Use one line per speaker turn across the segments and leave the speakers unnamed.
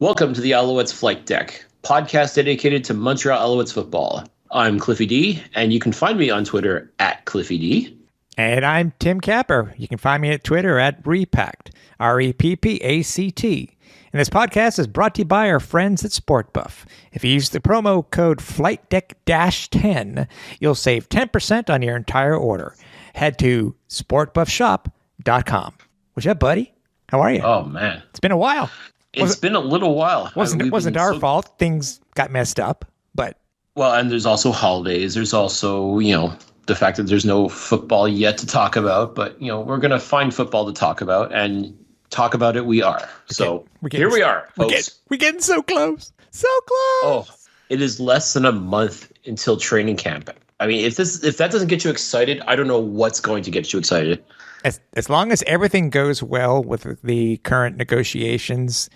Welcome to the Alouettes Flightdeck, podcast dedicated to Montreal Alouettes football. I'm Cliffy D, and you can find me on Twitter at Cliffy D.
And I'm Tim Capper. You can find me at Twitter at Repact, REPPACT. And this podcast is brought to you by our friends at SportBuff. If you use the promo code FlightDeck-10, you'll save 10% on your entire order. Head to sportbuffshop.com. What's up, buddy? How are you?
Oh, man.
It's been a while.
It's been a little while.
It wasn't our fault. Things got messed up, but...
Well, and there's also holidays. There's also, the fact that there's no football yet to talk about. But, we're going to find football to talk about, and talk about it we are. Here we are, folks.
We're getting so close. So close.
Oh, it is less than a month until training camp. I mean, if that doesn't get you excited, I don't know what's going to get you excited.
As long as everything goes well with the current negotiations,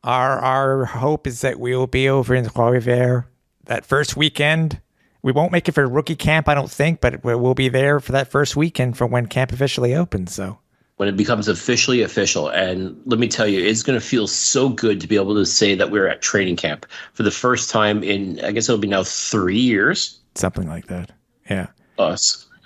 our hope is that we will be over in Trois-Rivières that first weekend. We won't make it for rookie camp, I don't think, but we'll be there for that first weekend for when camp officially opens. So
when it becomes officially official, and let me tell you, it's going to feel so good to be able to say that we're at training camp for the first time in, I guess it'll be now 3 years.
Something like that. Yeah.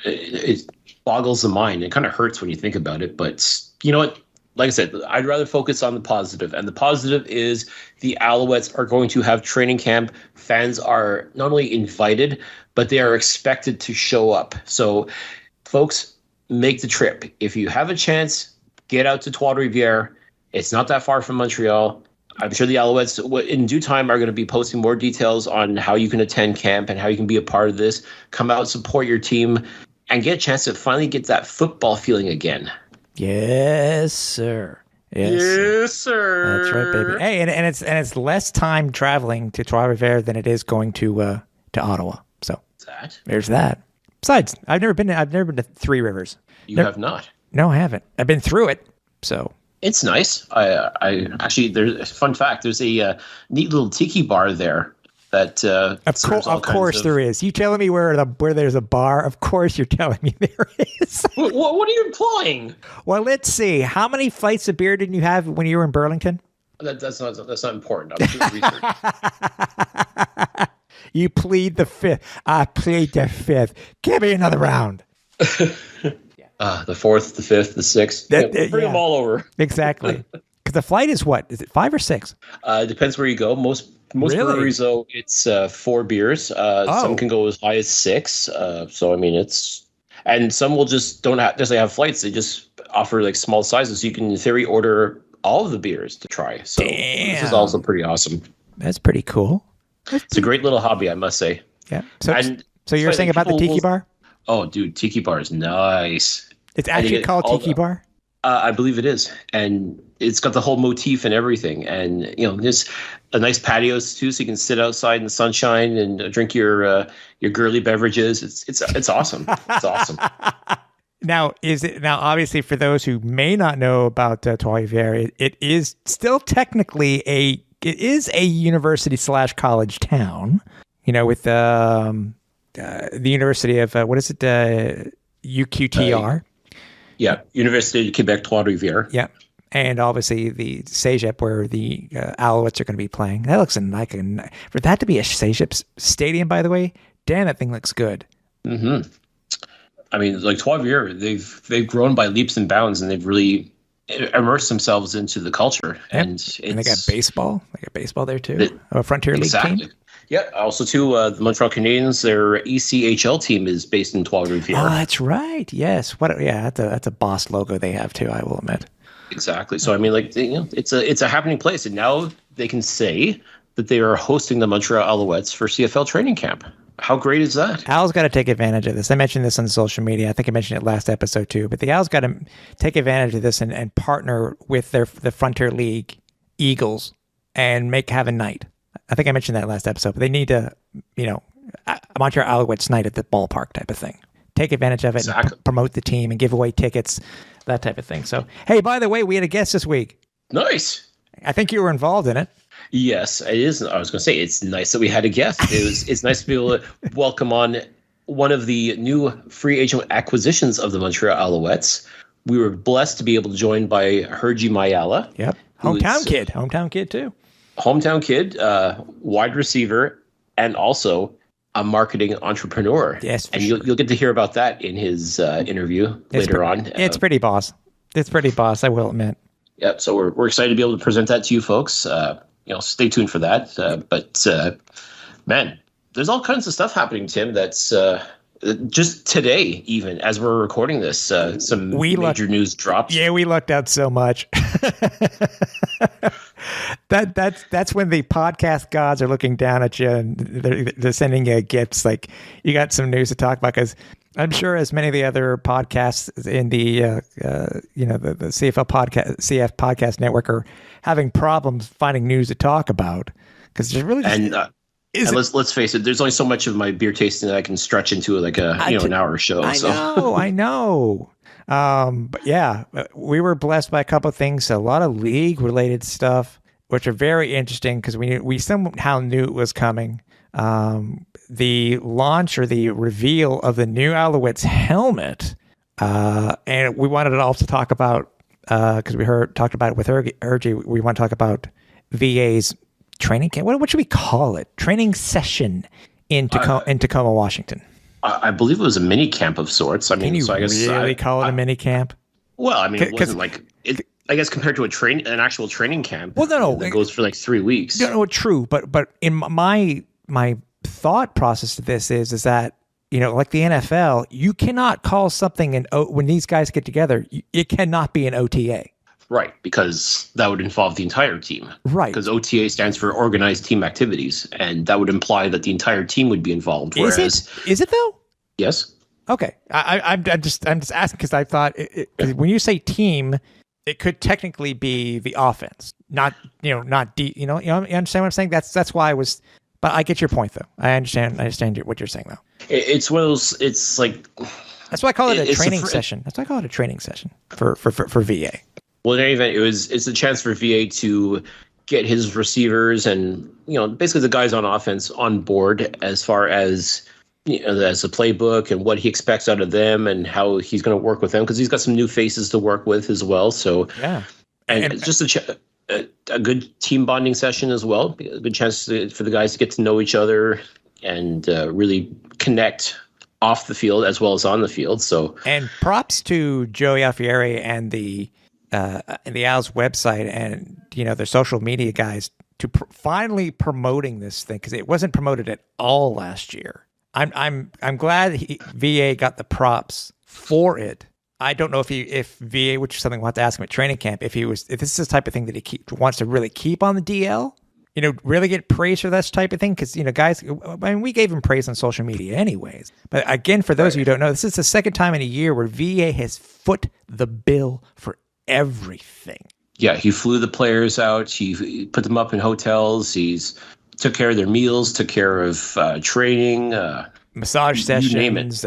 It boggles the mind. It kind of hurts when you think about it, but you know what? Like I said, I'd rather focus on the positive. And the positive is the Alouettes are going to have training camp. Fans are not only invited, but they are expected to show up. So, folks, make the trip. If you have a chance, get out to Trois-Rivières. It's not that far from Montreal. I'm sure the Alouettes, in due time, are going to be posting more details on how you can attend camp and how you can be a part of this. Come out, support your team, and get a chance to finally get that football feeling again.
Yes, sir.
Yes, sir.
That's right, baby. Hey, and it's less time traveling to Trois-Rivières than it is going to Ottawa. So there's that. Besides, I've never been to Three Rivers.
You have not?
No, I haven't. I've been through it. So
it's nice. I actually, there's a fun fact. There's a neat little tiki bar there. That
of course there is. You telling me where there's a bar? Of course you're telling me there is.
What are you implying?
Well, let's see. How many flights of beer did you have when you were in Burlington?
That's not important. I'm doing research.
You plead the fifth. I plead the fifth. Give me another round.
The fourth, the fifth, the sixth. Bring them all over.
Exactly. Because the flight is what? Is it 5 or 6?
It depends where you go. Most breweries, though, it's 4 beers. Some can go as high as 6. So I mean, and some will just don't necessarily have flights. They just offer like small sizes, so you can in theory order all of the beers to try. So This is also pretty awesome.
That's pretty cool.
It's a great little hobby, I must say.
Yeah. So you're saying about the tiki bar?
Oh, dude, tiki bar is nice.
It's actually called tiki bar?
I believe it is, and it's got the whole motif and everything, and there's a nice patio too, so you can sit outside in the sunshine and drink your girly beverages. It's awesome. It's awesome.
Now, obviously, for those who may not know about Trois-Rivières, it is still technically a university / college town. With the University of what is it? UQTR.
Yeah, Université de Québec Trois-Rivières.
Yeah, and obviously the Cégep where the Alouettes are going to be playing. That looks like for that to be a Cégep stadium, by the way. Damn, that thing looks good.
Mm-hmm. I mean, like Trois-Rivières, they've grown by leaps and bounds, and they've really immersed themselves into the culture.
Yep. And they got baseball. They got baseball there too. A Frontier League team.
Yeah, also too, the Montreal Canadiens, their ECHL team is based in Trois-Rivières.
Oh, that's right. Yes. That's a boss logo they have too, I will admit.
Exactly. So I mean, it's a happening place, and now they can say that they are hosting the Montreal Alouettes for CFL training camp. How great is that?
Al's got to take advantage of this. I mentioned this on social media. I think I mentioned it last episode too. But the Al's got to take advantage of this and partner with the Frontier League Eagles and have a night. I think I mentioned that last episode. But they need to, Montreal Alouettes night at the ballpark type of thing. Take advantage of it and promote the team and give away tickets, that type of thing. So, hey, by the way, we had a guest this week.
Nice.
I think you were involved in it.
Yes, it is. I was going to say, it's nice that we had a guest. It's nice to be able to welcome on one of the new free agent acquisitions of the Montreal Alouettes. We were blessed to be able to join by Hergy Mayala.
Yep. Hometown kid too.
Hometown kid, wide receiver, and also a marketing entrepreneur.
Yes,
and you'll get to hear about that in his interview later on.
It's pretty boss. It's pretty boss, I will admit.
Yep. So we're excited to be able to present that to you folks. Stay tuned for that. But man, there's all kinds of stuff happening, Tim. That's just today, even as we're recording this, some major news drops.
Yeah, we lucked out so much. That's when the podcast gods are looking down at you and they're sending you gifts. Like, you got some news to talk about, because I'm sure as many of the other podcasts in the the CF podcast network are having problems finding news to talk about, because there's really
let's face it, there's only so much of my beer tasting that I can stretch into like an hour show.
I know. But yeah, we were blessed by a couple of things, a lot of league related stuff, which are very interesting because we somehow knew it was coming. The launch or the reveal of the new Alouettes helmet, and we wanted to also talk about, because we talked about it with Hergy, we want to talk about VA's training camp. What should we call it? Training session in Tacoma, Washington.
I believe it was a mini camp of sorts. I mean,
I guess really call it a mini camp?
Well, I mean, it wasn't like it. I guess compared to an actual training camp.
Well, no,
that goes for like 3 weeks.
No, true, but in my thought process to this is that, like the NFL, you cannot call something when these guys get together, it cannot be an OTA.
Right, because that would involve the entire team.
Right.
Because OTA stands for Organized Team Activities, and that would imply that the entire team would be involved.
Is it though?
Yes.
Okay. I'm just asking because I thought when you say team, it could technically be the offense, not D. You understand what I'm saying? That's why I was. But I get your point, though. I understand what you're saying, though.
It's one of those. It's like
that's why I call it a training session. That's why I call it a training session for VA.
Well, in any event, it's a chance for VA to get his receivers and basically the guys on offense on board as far as as a playbook and what he expects out of them and how he's going to work with them, because he's got some new faces to work with as well. So
yeah,
and it's just a good team bonding session as well. A good chance for the guys to get to know each other and really connect off the field as well as on the field. So, and
props to Joey Alfieri and the Owls website and their social media guys to finally promoting this thing, because it wasn't promoted at all last year. I'm glad VA got the props for it. I don't know if VA, which is something we'll have to ask him at training camp, if this is the type of thing that he wants to really keep on the DL, really get praise for that type of thing. Because, guys, I mean, we gave him praise on social media anyways. But again, for those of you who don't know, this is the second time in a year where VA has foot the bill for everything.
Yeah, he flew the players out. He put them up in hotels. He's took care of their meals, took care of training,
massage sessions.
You name it.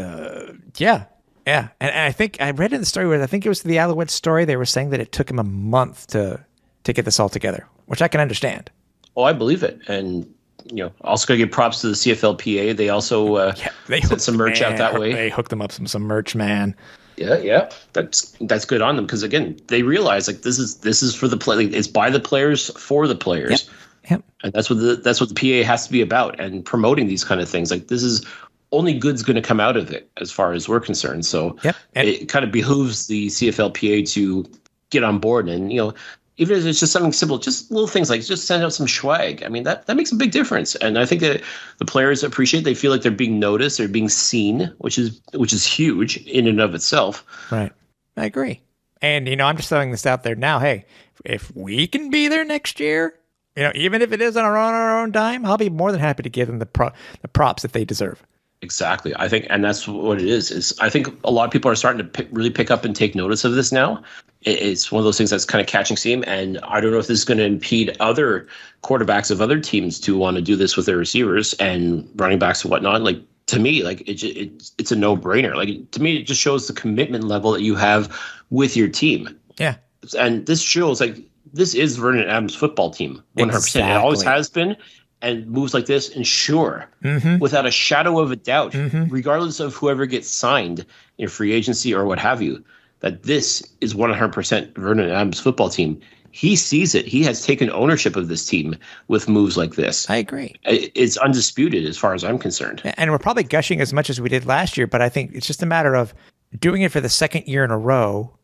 Yeah. And I think I read in the story where I think it was the Alouettes story. They were saying that it took him a month to get this all together, which I can understand.
Oh, I believe it. And, also got to give props to the CFLPA. They also
they
sent some merch out that way.
They hooked them up some merch, man.
Yeah. That's good on them, because again, they realize like this is for the play. It's by the players for the players.
Yep.
And that's what the PA has to be about, and promoting these kind of things. Like, this is only good's going to come out of it as far as we're concerned. So it kind of behooves the CFLPA to get on board. And, even if it's just something simple, just little things like just send out some swag. I mean, that makes a big difference. And I think that the players appreciate, they feel like they're being noticed, they're being seen, which is huge in and of itself.
Right. I agree. And, I'm just throwing this out there now. Hey, if we can be there next year, even if it is on our own dime, I'll be more than happy to give them the props that they deserve.
Exactly. I think, and that's what it is I think a lot of people are starting to really pick up and take notice of this now. It's one of those things that's kind of catching steam. And I don't know if this is going to impede other quarterbacks of other teams to want to do this with their receivers and running backs and whatnot. Like, to me, like it's a no-brainer. Like, to me, it just shows the commitment level that you have with your team.
Yeah.
And this shows, like, this is Vernon Adams' football team, 100%. Exactly. It always has been, and moves like this ensure, without a shadow of a doubt, regardless of whoever gets signed in free agency or what have you, that this is 100% Vernon Adams' football team he sees it. He has taken ownership of this team with moves like this.
I agree.
It's undisputed as far as I'm concerned.
And we're probably gushing as much as we did last year, but I think it's just a matter of doing it for the second year in a row.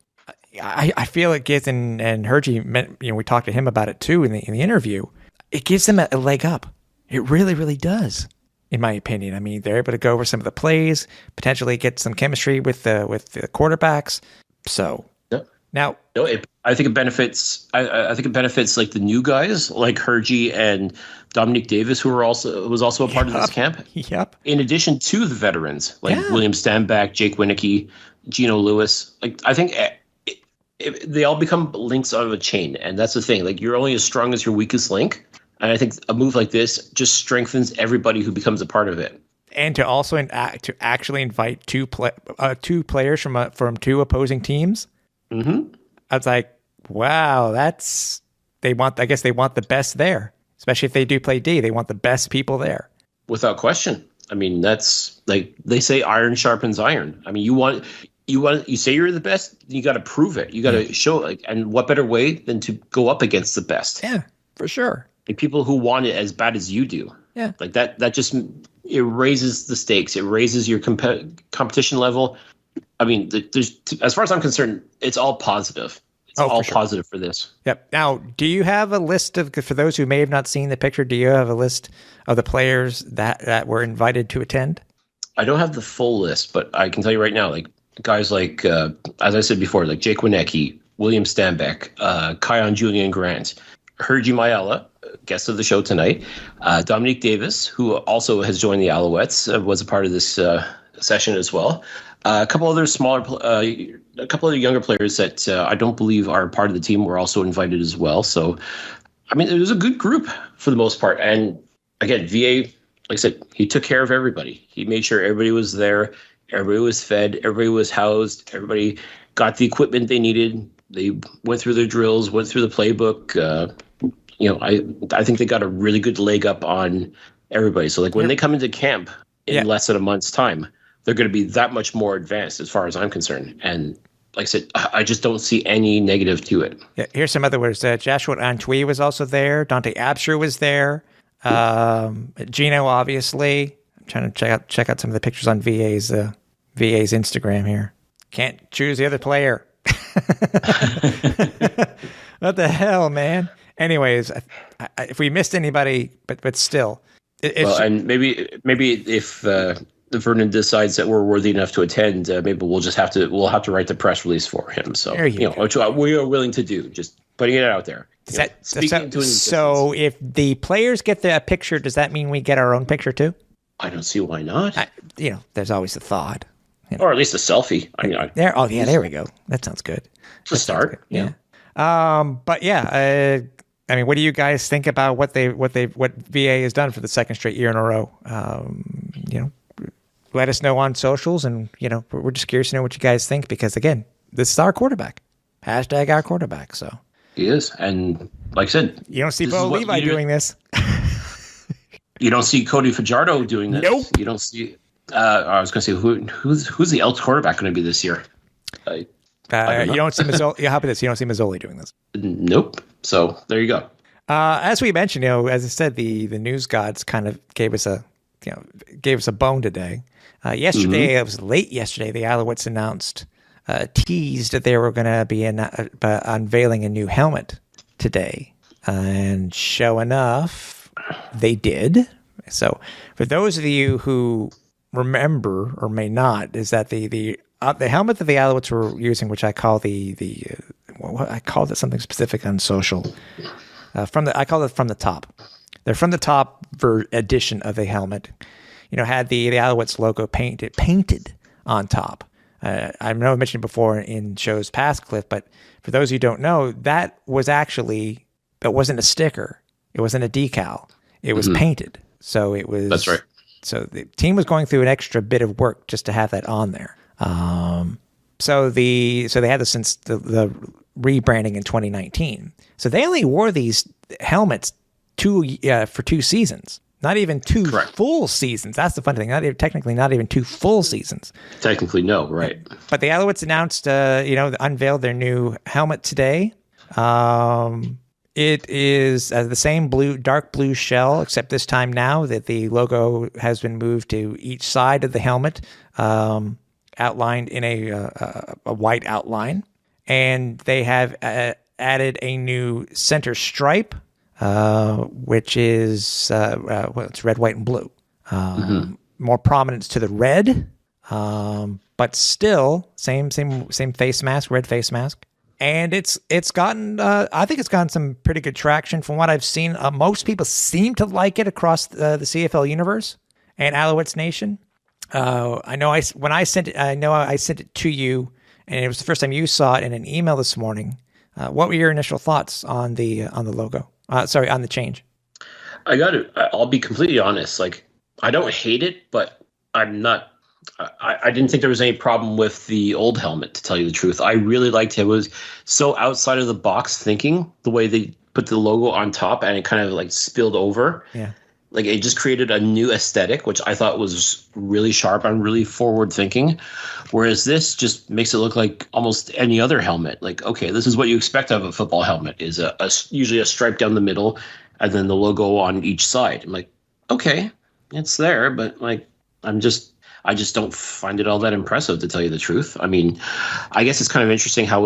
I feel it gives, and Hergy, we talked to him about it too in the interview. It gives them a leg up. It really, really does, in my opinion. I mean, they're able to go over some of the plays, potentially get some chemistry with the quarterbacks. So now,
I think it benefits. I think it benefits like the new guys, like Hergy and Dominique Davis, who was also a part of this camp.
Yep.
In addition to the veterans like William Stanback, Jake Winicky, Geno Lewis. Like I think they all become links on a chain, and that's the thing. Like you're only as strong as your weakest link, and I think a move like this just strengthens everybody who becomes a part of it.
And to also to actually invite two players from two opposing teams.
Mm-hmm.
I was like, wow, I guess they want the best there, especially if they do play D. They want the best people there,
without question. I mean, that's like they say, iron sharpens iron. I mean, you say you're the best, you got to prove it. You got to show it. And what better way than to go up against the best?
Yeah, for sure.
Like people who want it as bad as you do.
Yeah,
like that just it raises the stakes. It raises your competition level. I mean, there's as far as I'm concerned, it's all positive. It's all positive for this.
Yep. Now, do you have a list for those who may have not seen the picture? Do you have a list of the players that were invited to attend?
I don't have the full list, but I can tell you right now, like guys like, as I said before, like Jake Winicky, William Stanback, Kion Julian Grant, Hergy Mayala, guest of the show tonight, Dominique Davis, who also has joined the Alouettes, was a part of this session as well. A couple other younger players that I don't believe are part of the team were also invited as well. So, I mean, it was a good group for the most part. And again, VA, like I said, he took care of everybody. He made sure everybody was there, everybody was fed, everybody was housed, everybody got the equipment they needed. They went through their drills, went through the playbook. I think they got a really good leg up on everybody. So, like when they come into camp in less than a month's time, they're going to be that much more advanced as far as I'm concerned. And like I said, I just don't see any negative to it.
Yeah, here's some other words. Joshua Antwi was also there. Dante Absher was there. Gino, obviously. I'm trying to check out some of the pictures on VA's Instagram here. Can't choose the other player. What the hell, man? Anyways, if we missed anybody, but still.
And maybe if the Vernon decides that we're worthy enough to attend, maybe we'll have to write the press release for him. So which we are willing to do. Just putting it out there.
So if the players get the picture, does that mean we get our own picture too?
I don't see why not.
There's always a thought.
Or at least a selfie.
There we go. That sounds good.
To start.
Yeah. But yeah, I mean, what do you guys think about what VA has done for the second straight year in a row? Let us know on socials, and we're just curious to know what you guys think, because again, this is our quarterback. Hashtag our quarterback. So
he is, and like I said,
you don't see Bo Levi doing this.
You don't see Cody Fajardo doing this.
Nope.
You don't see. I was going to say who's the Elks quarterback going to be this year?
You don't see Mazzoli. How about this? You don't see Mazzoli doing this.
Nope. So there you go.
As we mentioned, as I said, the news gods kind of gave us a bone today. Yesterday, it was late yesterday, the Alouettes teased that they were going to be unveiling a new helmet today. And sure enough, they did. So for those of you who remember or may not, is that the helmet that the Alouettes were using, which I call I called it something specific on social. I call it from the top. They're from the top edition of the helmet. Had the Alouettes logo painted on top. I know I mentioned it before in shows past, Cliff, but for those who don't know, that wasn't a sticker. It wasn't a decal. It was painted. So it was.
That's right.
So the team was going through an extra bit of work just to have that on there. So they had this since the rebranding in 2019. So they only wore these helmets for 2 seasons. Not even 2 full seasons. That's the funny thing. Technically, not even 2 full seasons.
Technically, no, right.
But the Alouettes announced, unveiled their new helmet today. It is the same dark blue shell, except this time now that the logo has been moved to each side of the helmet, outlined in a white outline. And they have added a new center stripe, which is it's red, white, and blue. More prominence to the red, but still same face mask, red face mask. And it's gotten I think it's gotten some pretty good traction from what I've seen. Most people seem to like it across the CFL universe and Alouettes Nation. I know I sent it to you, and it was the first time you saw it in an email this morning. What were your initial thoughts on the logo? On the change.
I'll be completely honest. Like, I don't hate it, but I'm not. I didn't think there was any problem with the old helmet, to tell you the truth. I really liked it. It was so outside of the box thinking, the way they put the logo on top and it kind of like spilled over.
Yeah.
Like, it just created a new aesthetic, which I thought was really sharp and really forward thinking. Whereas this just makes it look like almost any other helmet. Like, okay, this is what you expect of a football helmet, is usually a stripe down the middle and then the logo on each side. I'm like, okay, it's there, but like, I just don't find it all that impressive, to tell you the truth. I mean, I guess it's kind of interesting how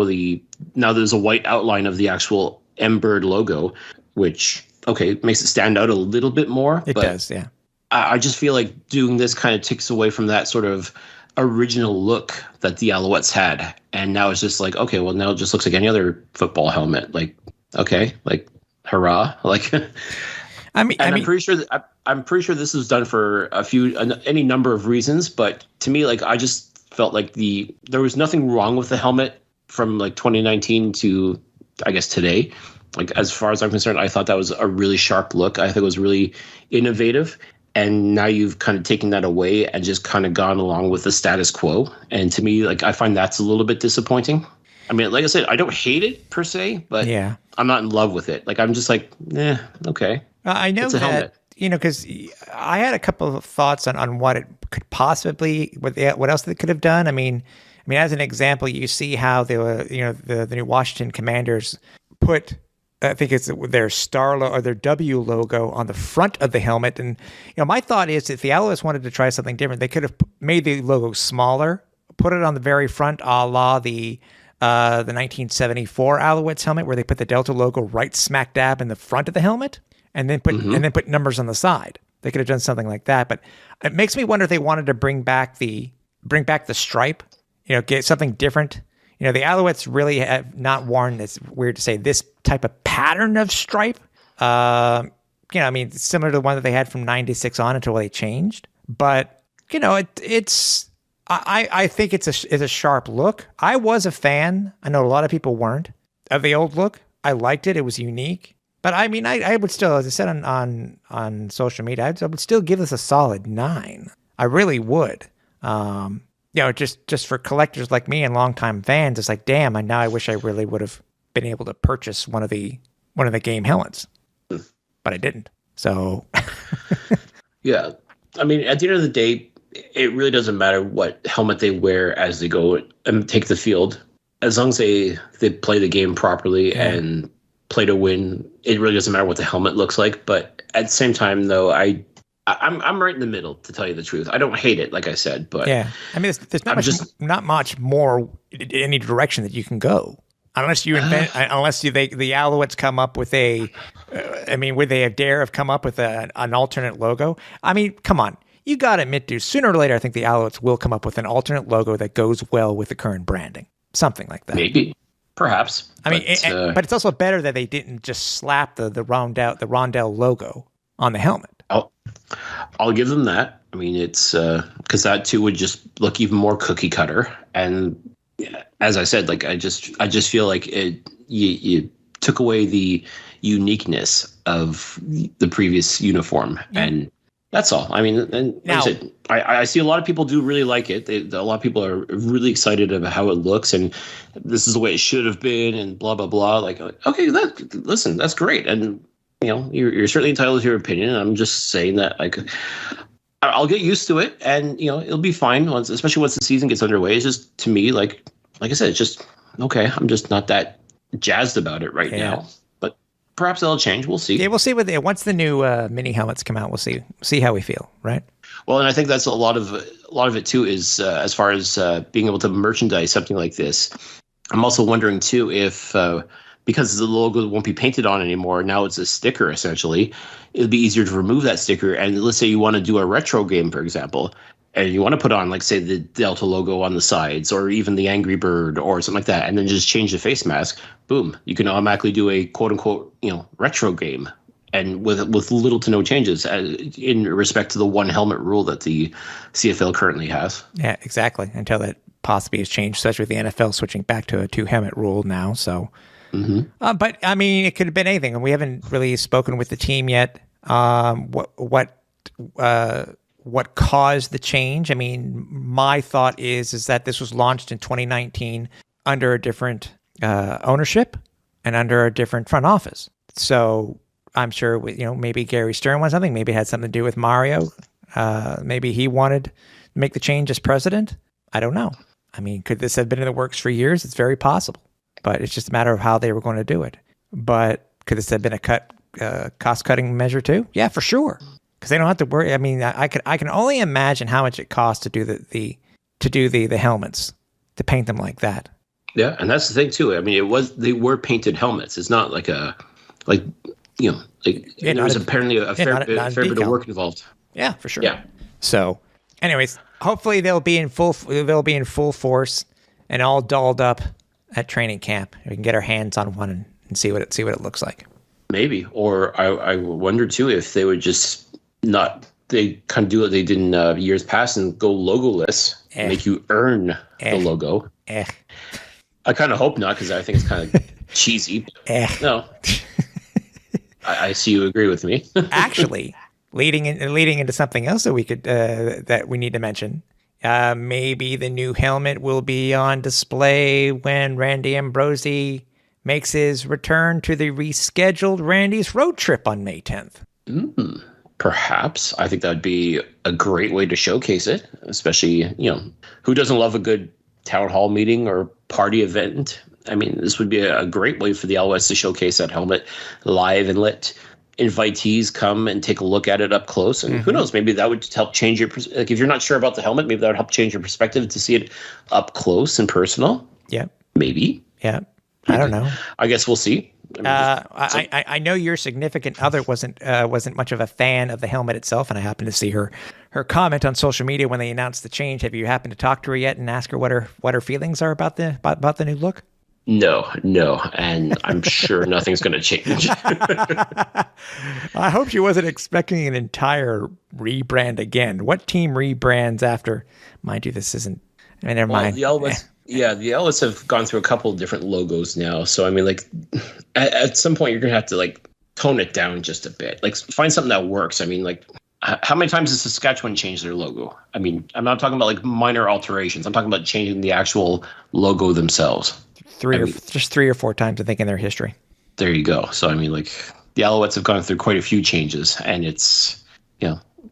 now there's a white outline of the actual M-Bird logo, which, okay, makes it stand out a little bit more.
It does, yeah.
I just feel like doing this kind of takes away from that sort of original look that the Alouettes had. And now it's just like, okay, well, now it just looks like any other football helmet. Like, okay, like, hurrah. Like, I'm pretty sure this was done for any number of reasons, but to me, like, I just felt like there was nothing wrong with the helmet from like 2019 to, I guess, today. Like, as far as I'm concerned, I thought that was a really sharp look. I think it was really innovative. And now you've kind of taken that away and just kind of gone along with the status quo. And to me, like, I find that's a little bit disappointing. I mean, like I said, I don't hate it per se, but yeah, I'm not in love with it. Like, I'm just like, okay.
I know that, because I had a couple of thoughts on what it could possibly, what else they could have done. I mean, as an example, you see how the new Washington Commanders put, I think it's their star or their W logo on the front of the helmet. And, my thought is, if the Alouettes wanted to try something different, they could have made the logo smaller, put it on the very front, a la the 1974 Alouettes helmet, where they put the Delta logo right smack dab in the front of the helmet. And then put numbers on the side. They could have done something like that, but it makes me wonder if they wanted to bring back the stripe, get something different. The Alouettes really have not worn, it's weird to say, this type of pattern of stripe. Similar to the one that they had from 96 on until they changed. But it's I think it's a sharp look. I was a fan. I know a lot of people weren't, of the old look. I liked it. It was unique. But I mean, I would still, as I said on social media, I would still give this a solid 9. I really would. Just for collectors like me and longtime fans, it's like, damn, now I wish I really would have been able to purchase one of the game helmets, but I didn't. So,
yeah, I mean, at the end of the day, it really doesn't matter what helmet they wear as they go and take the field, as long as they play the game properly and play to win. It really doesn't matter what the helmet looks like. But at the same time, though, I'm right in the middle, to tell you the truth. I don't hate it, like I said, but
yeah, I mean, there's not much more in any direction that you can go, unless you invent, the Alouettes come up with would they dare have come up with an alternate logo? I mean, come on, you got to admit, dude, sooner or later, I think the Alouettes will come up with an alternate logo that goes well with the current branding, something like that.
Maybe. Perhaps.
But it's also better that they didn't just slap the Rondell logo on the helmet.
I'll give them that. I mean, it's because that too would just look even more cookie cutter. And as I said, like, I just feel like you took away the uniqueness of the previous uniform, and that's all. I mean, and like I said, I see a lot of people do really like it. A lot of people are really excited about how it looks, and this is the way it should have been, and blah blah blah. Like, okay, listen, that's great, and you're certainly entitled to your opinion. And I'm just saying that, like, I'll get used to it, and it'll be fine especially once the season gets underway. It's just, to me, like I said, it's just okay. I'm just not that jazzed about it right now. But perhaps that'll change. We'll see.
Yeah, we'll see once the new mini helmets come out. We'll see how we feel, right?
Well, and I think that's a lot of it too. Is as far as being able to merchandise something like this. I'm also wondering too if because the logo won't be painted on anymore, now it's a sticker essentially. It'll be easier to remove that sticker. And let's say you want to do a retro game, for example, and you want to put on, like, say, the Delta logo on the sides, or even the Angry Bird or something like that, and then just change the face mask. Boom, you can automatically do a quote unquote, retro game, and with little to no changes in respect to the one helmet rule that the CFL currently has.
Yeah, exactly. Until that possibly has changed, especially with the NFL switching back to a 2-helmet rule now. So, but I mean, it could have been anything, and we haven't really spoken with the team yet. What caused the change? I mean, my thought is that this was launched in 2019 under a different ownership and under a different front office. So I'm sure, maybe Gary Stern wanted something. Maybe it had something to do with Mario. Maybe he wanted to make the change as president. I don't know. I mean, could this have been in the works for years? It's very possible, but it's just a matter of how they were going to do it. But could this have been a cost-cutting measure too? Yeah, for sure. Because they don't have to worry. I mean, I can only imagine how much it costs to do the helmets, to paint them like that.
Yeah, and that's the thing too. I mean, they were painted helmets. It's not like there was apparently a fair bit of work involved.
Yeah, for sure.
Yeah.
So, anyways, hopefully they'll be in full force and all dolled up at training camp. We can get our hands on one and see what it looks like. Maybe,
or I wonder too if they would just they kind of do what they did in years past and go logoless, make you earn the logo. I kind of hope not, because I think it's kind of cheesy. No, I see you agree with me.
Actually, leading into something else that we could that we need to mention. Maybe the new helmet will be on display when Randy Ambrosie makes his return to the rescheduled Randy's road trip on May 10th.
Perhaps. I think that would be a great way to showcase it, especially, who doesn't love a good town hall meeting or party event? I mean, this would be a great way for the Alouettes to showcase that helmet live and let invitees come and take a look at it up close. And who knows, maybe that would help change your, like, if you're not sure about the helmet, maybe that would help change your perspective to see it up close and personal.
Yeah.
Maybe.
Yeah. I don't know.
I guess we'll see.
I know your significant other wasn't much of a fan of the helmet itself, and I happened to see her comment on social media when they announced the change. Have you happened to talk to her yet and ask her what her feelings are about the new look?
No, and I'm sure nothing's going to change.
I hope she wasn't expecting an entire rebrand again. What team rebrands after? Mind you, this isn't. I mean, never mind.
The Alouettes have gone through a couple of different logos now. So, I mean, like, at some point, you're going to have to, like, tone it down just a bit. Like, find something that works. I mean, like, how many times has Saskatchewan changed their logo? I mean, I'm not talking about, like, minor alterations. I'm talking about changing the actual logo themselves.
Just 3 or 4 times, I think, in their history.
There you go. So, I mean, like, the Alouettes have gone through quite a few changes, and it's,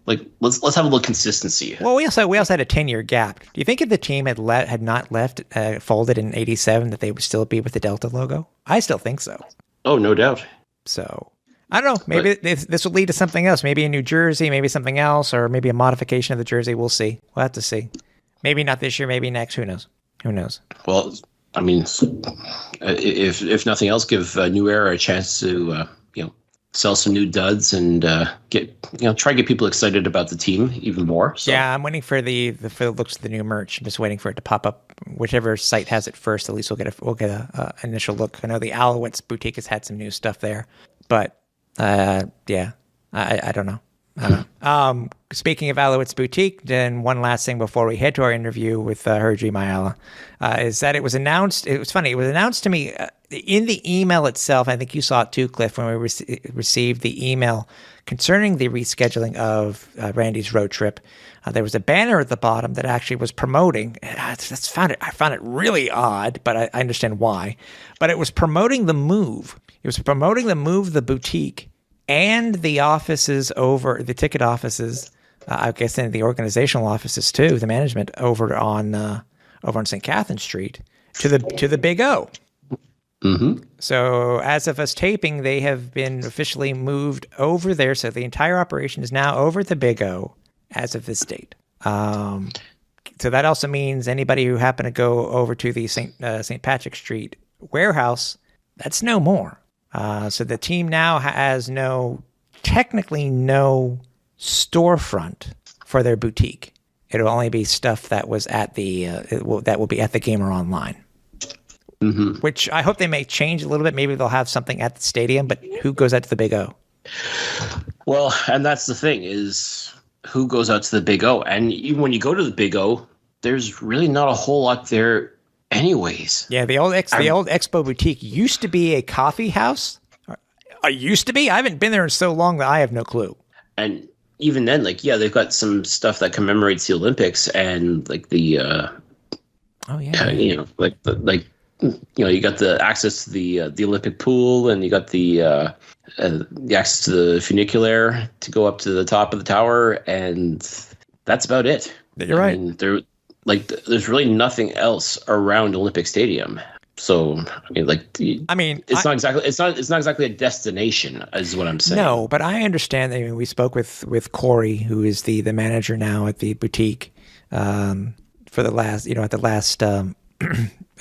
like, let's have a little consistency.
Well, we also had a 10-year gap. Do you think if the team had not left folded in '87 that they would still be with the Delta logo? I still think so.
Oh, no doubt.
So I don't know. Maybe this will lead to something else. Maybe in New Jersey, maybe something else, or maybe a modification of the jersey. We'll see. We'll have to see. Maybe not this year. Maybe next. Who knows? Well,
I mean, if nothing else, give New Era a chance to sell some new duds and try to get people excited about the team even more. So.
Yeah, I'm waiting for the looks of the new merch. I'm just waiting for it to pop up. Whichever site has it first, at least we'll get a initial look. I know the Alouettes boutique has had some new stuff there, but I don't know. Speaking of Alouettes boutique, then one last thing before we head to our interview with Hergy Mayala is that it was announced. It was funny. It was announced to me in the email itself. I think you saw it too, Cliff, when we received the email concerning the rescheduling of Randy's road trip. There was a banner at the bottom that actually was promoting. I found it really odd, but I understand why. But it was promoting the move. It was promoting the move of the boutique and the offices over the ticket offices. I guess in the organizational offices too, the management over on St. Catherine Street to the Big O.
Mm-hmm.
So as of us taping, they have been officially moved over there. So the entire operation is now over at the Big O as of this date. So that also means anybody who happened to go over to the St. Patrick Street warehouse, that's no more. So the team now has technically no storefront for their boutique. It'll only be stuff that was at that will be at the Gamer Online.
Mm-hmm.
Which I hope they may change a little bit. Maybe they'll have something at the stadium, but who goes out to the Big O?
Well, and that's the thing is who goes out to the Big O? And even when you go to the Big O, there's really not a whole lot there anyways.
Yeah, the old Expo Boutique used to be a coffee house. Used to be? I haven't been there in so long that I have no clue.
And even then, like, yeah, they've got some stuff that commemorates the Olympics and like the, you know, you got the access to the Olympic pool, and you got the access to the funicular to go up to the top of the tower, and that's about it.
You're right.
I mean, there's really nothing else around Olympic Stadium. So it's not exactly a destination, is what I'm saying.
No, but I understand. I mean, we spoke with Corey, who is the manager now at the boutique, for the last at the last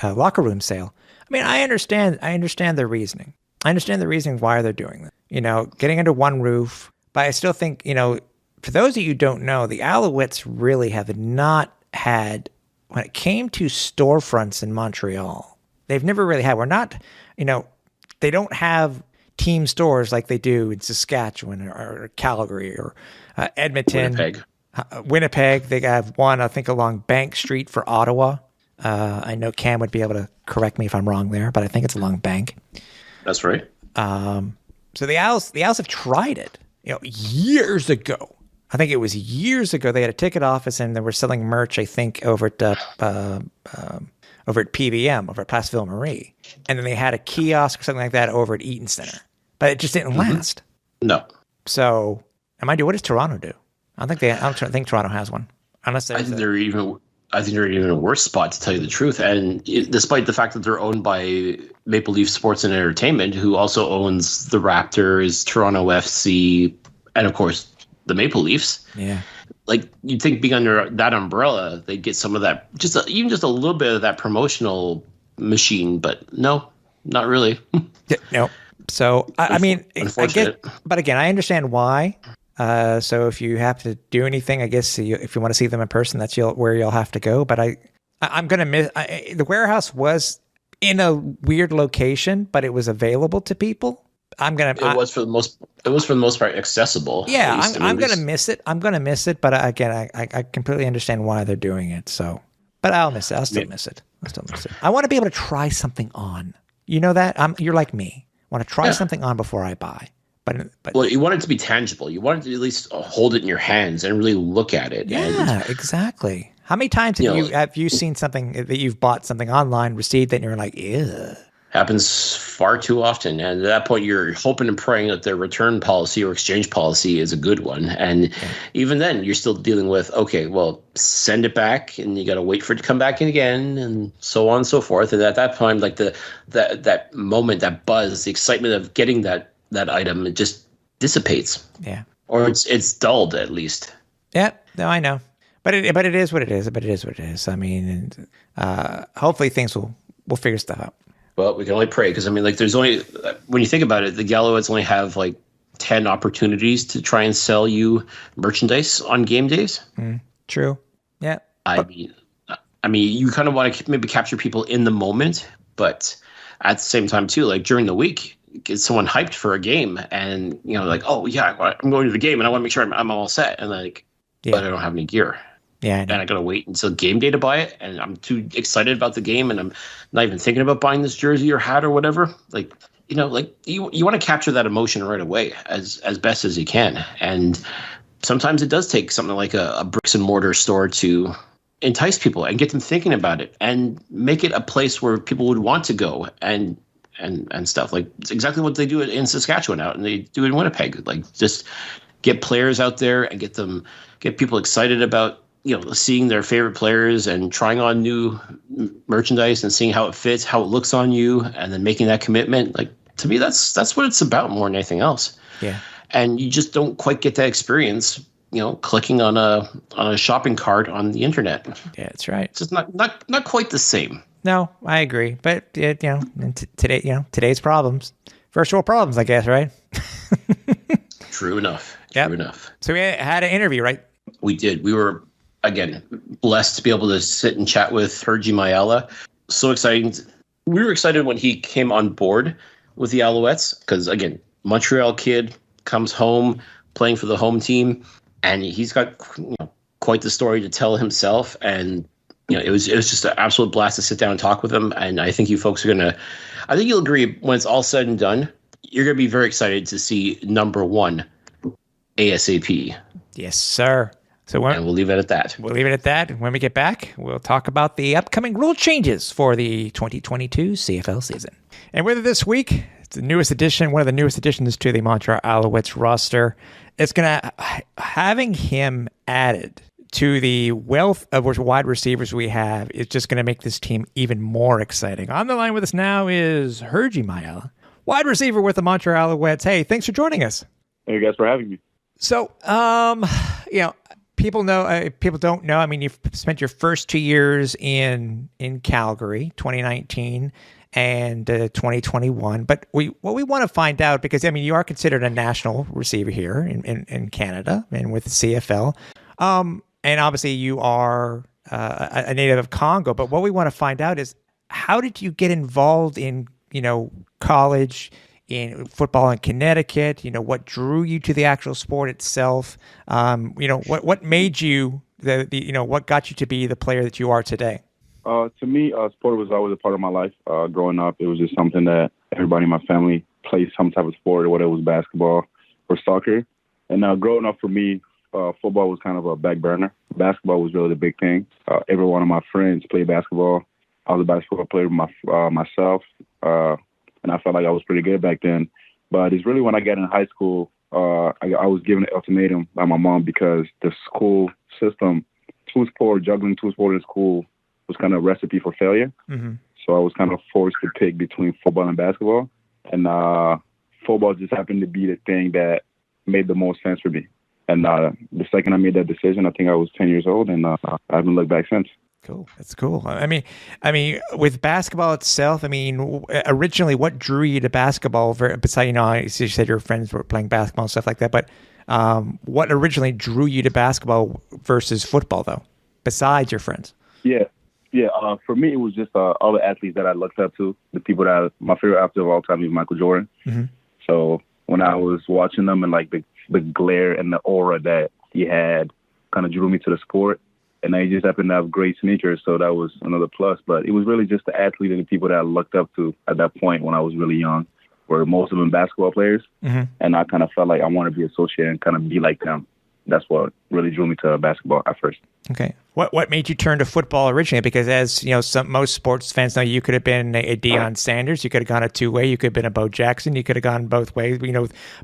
locker room sale. I mean, I understand their reasoning. I understand the reasoning why they're doing that. You know, getting under one roof. But I still think, you know, for those of you who don't know, the Alouettes really have not had, when it came to storefronts in Montreal, they've never really had. We're not, you know, they don't have team stores like they do in Saskatchewan or Calgary or Edmonton. Winnipeg. They have one, I think, along Bank Street for Ottawa. I know Cam would be able to correct me if I'm wrong there, but I think it's along Bank.
That's right.
So the Owls have tried it, you know, years ago. I think it was years ago. They had a ticket office and they were selling merch, I think, over at PVM, over at Place Ville Marie. And then they had a kiosk or something like that over at Eaton Center. But it just didn't last.
No.
So, what does Toronto do? I don't think Toronto has one. Unless
I think they're even a worse spot, to tell you the truth. And despite the fact that they're owned by Maple Leaf Sports and Entertainment, who also owns the Raptors, Toronto FC, and of course the Maple Leafs.
Yeah.
Like, you'd think being under that umbrella, they'd get some of that, even just a little bit of that promotional machine. But no, not really.
No. So I mean, I get, but again, I understand why. So if you have to do anything, I guess if you want to see them in person, that's where you'll have to go. But I'm going to miss the warehouse was in a weird location, but it was available to people. It was for the most part accessible. Yeah, I'm going to miss it. But again, I completely understand why they're doing it. So, but I'll miss it. I'll still miss it. I want to be able to try something on. You know that? You're like me. I want to try something on before I buy. But
well, you want it to be tangible. You want it to at least hold it in your hands and really look at it.
Yeah, exactly. How many times have you seen something that you've bought something online, received it, and you're like, ew?
Happens far too often. And at that point, you're hoping and praying that their return policy or exchange policy is a good one. And even then, you're still dealing with, okay, well, send it back, and you got to wait for it to come back in again, and so on and so forth. And at that point, like that moment, that buzz, the excitement of getting that item, it just dissipates.
Yeah.
Or it's dulled at least.
Yeah. No, I know. But it is what it is. I mean, hopefully things will figure stuff out.
Well, we can only pray, because I mean, like, there's only, when you think about it, the Alouettes only have like 10 opportunities to try and sell you merchandise on game days.
True. Yeah.
I mean, you kind of want to maybe capture people in the moment, but at the same time too, like during the week, get someone hyped for a game, and you know, like, oh yeah, I'm going to the game and I want to make sure I'm all set, and like, but I don't have any gear.
Yeah,
and I gotta wait until game day to buy it, and I'm too excited about the game, and I'm not even thinking about buying this jersey or hat or whatever. Like, you know, like you want to capture that emotion right away as best as you can, and sometimes it does take something like a bricks and mortar store to entice people and get them thinking about it and make it a place where people would want to go and stuff. Like, it's exactly what they do in Saskatchewan out, and they do in Winnipeg. Like, just get players out there and get people excited about seeing their favorite players and trying on new merchandise and seeing how it fits, how it looks on you, and then making that commitment. Like, to me, that's what it's about more than anything else.
Yeah.
And you just don't quite get that experience, clicking on a shopping cart on the internet.
Yeah, that's right.
It's just not quite the same.
No, I agree. But today's problems, first world problems, I guess, right?
True enough.
Yep.
True enough.
So we had an interview, right?
We did. We were, again, blessed to be able to sit and chat with Hergy Mayala. So exciting. We were excited when he came on board with the Alouettes because, again, Montreal kid comes home playing for the home team, and he's got quite the story to tell himself. And it was just an absolute blast to sit down and talk with him. And I think you folks are I think you'll agree when it's all said and done, you're going to be very excited to see number one ASAP.
Yes, sir.
And we'll leave it at that.
We'll leave it at that. When we get back, we'll talk about the upcoming rule changes for the 2022 CFL season. And with it this week, it's the newest addition, one of the newest additions to the Montreal Alouettes roster. It's having him added to the wealth of wide receivers we have is just going to make this team even more exciting. On the line with us now is Hergy Mayala, wide receiver with the Montreal Alouettes. Hey, thanks for joining us.
Hey, guys, for having me.
So, people don't know. I mean, you've spent your first 2 years in Calgary, 2019 and 2021. But what we want to find out, because you are considered a national receiver here in Canada and with the CFL, and obviously you are a native of Congo. But what we want to find out is, how did you get involved in college, in football in Connecticut? What drew you to the actual sport itself? What made you what got you to be the player that you are today?
To me, sport was always a part of my life. Growing up, it was just something that everybody in my family plays some type of sport, whether it was basketball or soccer. And growing up for me, football was kind of a back burner. Basketball was really the big thing. Every one of my friends played basketball. I was a basketball player myself. And I felt like I was pretty good back then. But it's really when I got in high school, I was given an ultimatum by my mom because the school system, juggling two sports in school was kind of a recipe for failure. Mm-hmm. So I was kind of forced to pick between football and basketball. And football just happened to be the thing that made the most sense for me. And the second I made that decision, I think I was 10 years old, and I haven't looked back since.
Cool. That's cool. I mean, with basketball itself, originally, what drew you to basketball? Besides, you said your friends were playing basketball and stuff like that, but what originally drew you to basketball versus football, though, besides your friends?
Yeah. For me, it was just all the athletes that I looked up to. The people my favorite athlete of all time is Michael Jordan. Mm-hmm. So when I was watching them and like the glare and the aura that he had, kind of drew me to the sport. And they just happened to have great sneakers, so that was another plus. But it was really just the athlete and the people that I looked up to at that point when I was really young, were most of them basketball players. Mm-hmm. And I kind of felt like I want to be associated and kind of be like them. That's what really drew me to basketball at first.
Okay. What made you turn to football originally? Because as most sports fans know, you could have been a Deion Sanders. You could have gone a two-way. You could have been a Bo Jackson. You could have gone both ways.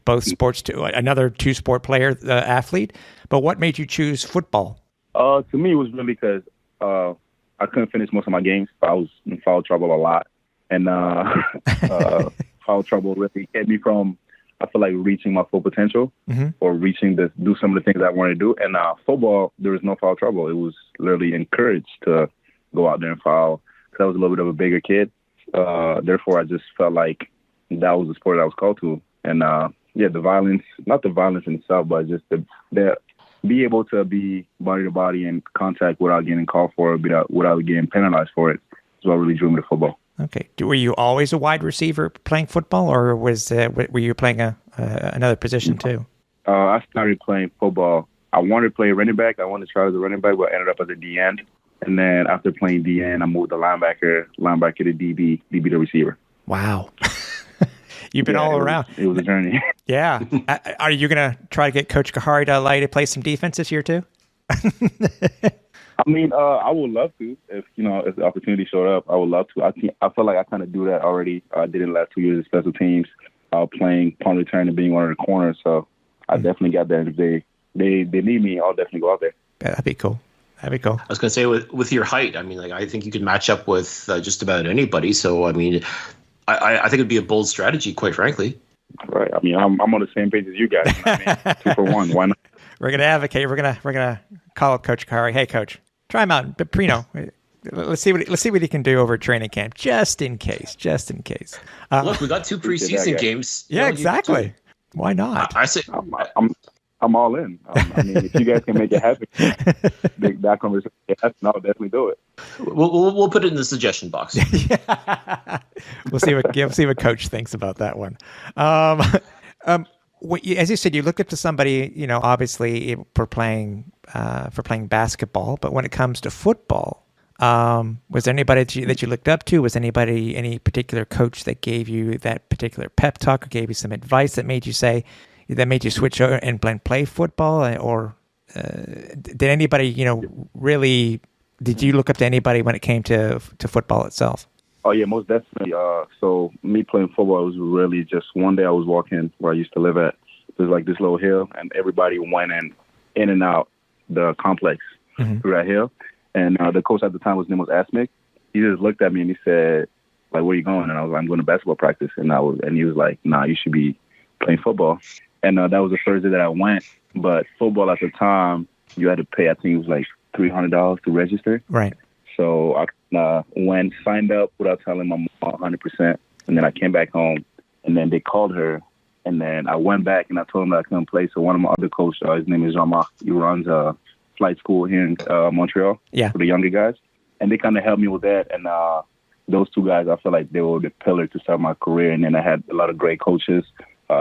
Both sports, another two-sport player, athlete. But what made you choose football?
To me, it was really because I couldn't finish most of my games. I was in foul trouble a lot. And foul trouble really kept me from, I feel like, reaching my full potential, mm-hmm. or do some of the things I wanted to do. And football, there was no foul trouble. It was literally encouraged to go out there and foul, because I was a little bit of a bigger kid. Therefore, I just felt like that was the sport I was called to. And the violence, not the violence in itself, but just the be able to be body to body and contact without getting called for it, without getting penalized for it, is what really drew me to football.
Okay. Were you always a wide receiver playing football, or were you playing another position too?
I started playing football. I wanted to play running back. I wanted to try as a running back, but I ended up as a DN. And then after playing DN, I moved to linebacker to DB to receiver.
Wow. You've been all around.
It was a journey.
Yeah. Are you going to try to get Coach Kahari to allow you to play some defense this year too?
I would love to. If the opportunity showed up, I would love to. I feel like I kind of do that already. I did in the last 2 years of special teams, playing punt return and being one of the corners. So I definitely got that. If they need me, I'll definitely go out there.
Yeah, that'd be cool. That'd be cool.
I was going to say with your height, I mean, like I think you could match up with just about anybody. So I mean, I think it'd be a bold strategy, quite frankly.
Right. I mean, I'm on the same page as you guys. I mean, 2 for 1. Why not?
We're gonna advocate. We're gonna call up Coach Kari. Hey, Coach, try him out. But Prino, let's see what he can do over at training camp, just in case.
Look, we got 2 preseason games.
Yeah, exactly. Why not?
I say
I'm all in. I mean, if you guys can make it happen, that conversation, I'll definitely do it.
We'll put it in the suggestion box.
Yeah. We'll see what Coach thinks about that one. As you said, you look up to somebody, obviously for playing basketball, but when it comes to football, was there anybody that you looked up to? Was any particular coach that gave you that particular pep talk or gave you some advice that made you switch over and play football? Or did anybody, really, did you look up to anybody when it came to football itself?
Oh, yeah, most definitely. So me playing football was really just one day I was walking where I used to live at. There's like this little hill, and everybody went in and out the complex through that hill. And the coach at the time, his name was Asmic. He just looked at me and he said, like, where are you going? And I was like, I'm going to basketball practice. And he was like, nah, you should be playing football. And that was the first day that I went. But football at the time, you had to pay, I think it was like $300 to register.
Right.
So I went, signed up without telling my mom 100%. And then I came back home, and then they called her. And then I went back and I told them that I couldn't play. So one of my other coaches, his name is Jean-Marc, he runs a flight school here in Montreal for the younger guys. And they kind of helped me with that. And those 2 guys, I feel like they were the pillar to start my career. And then I had a lot of great coaches.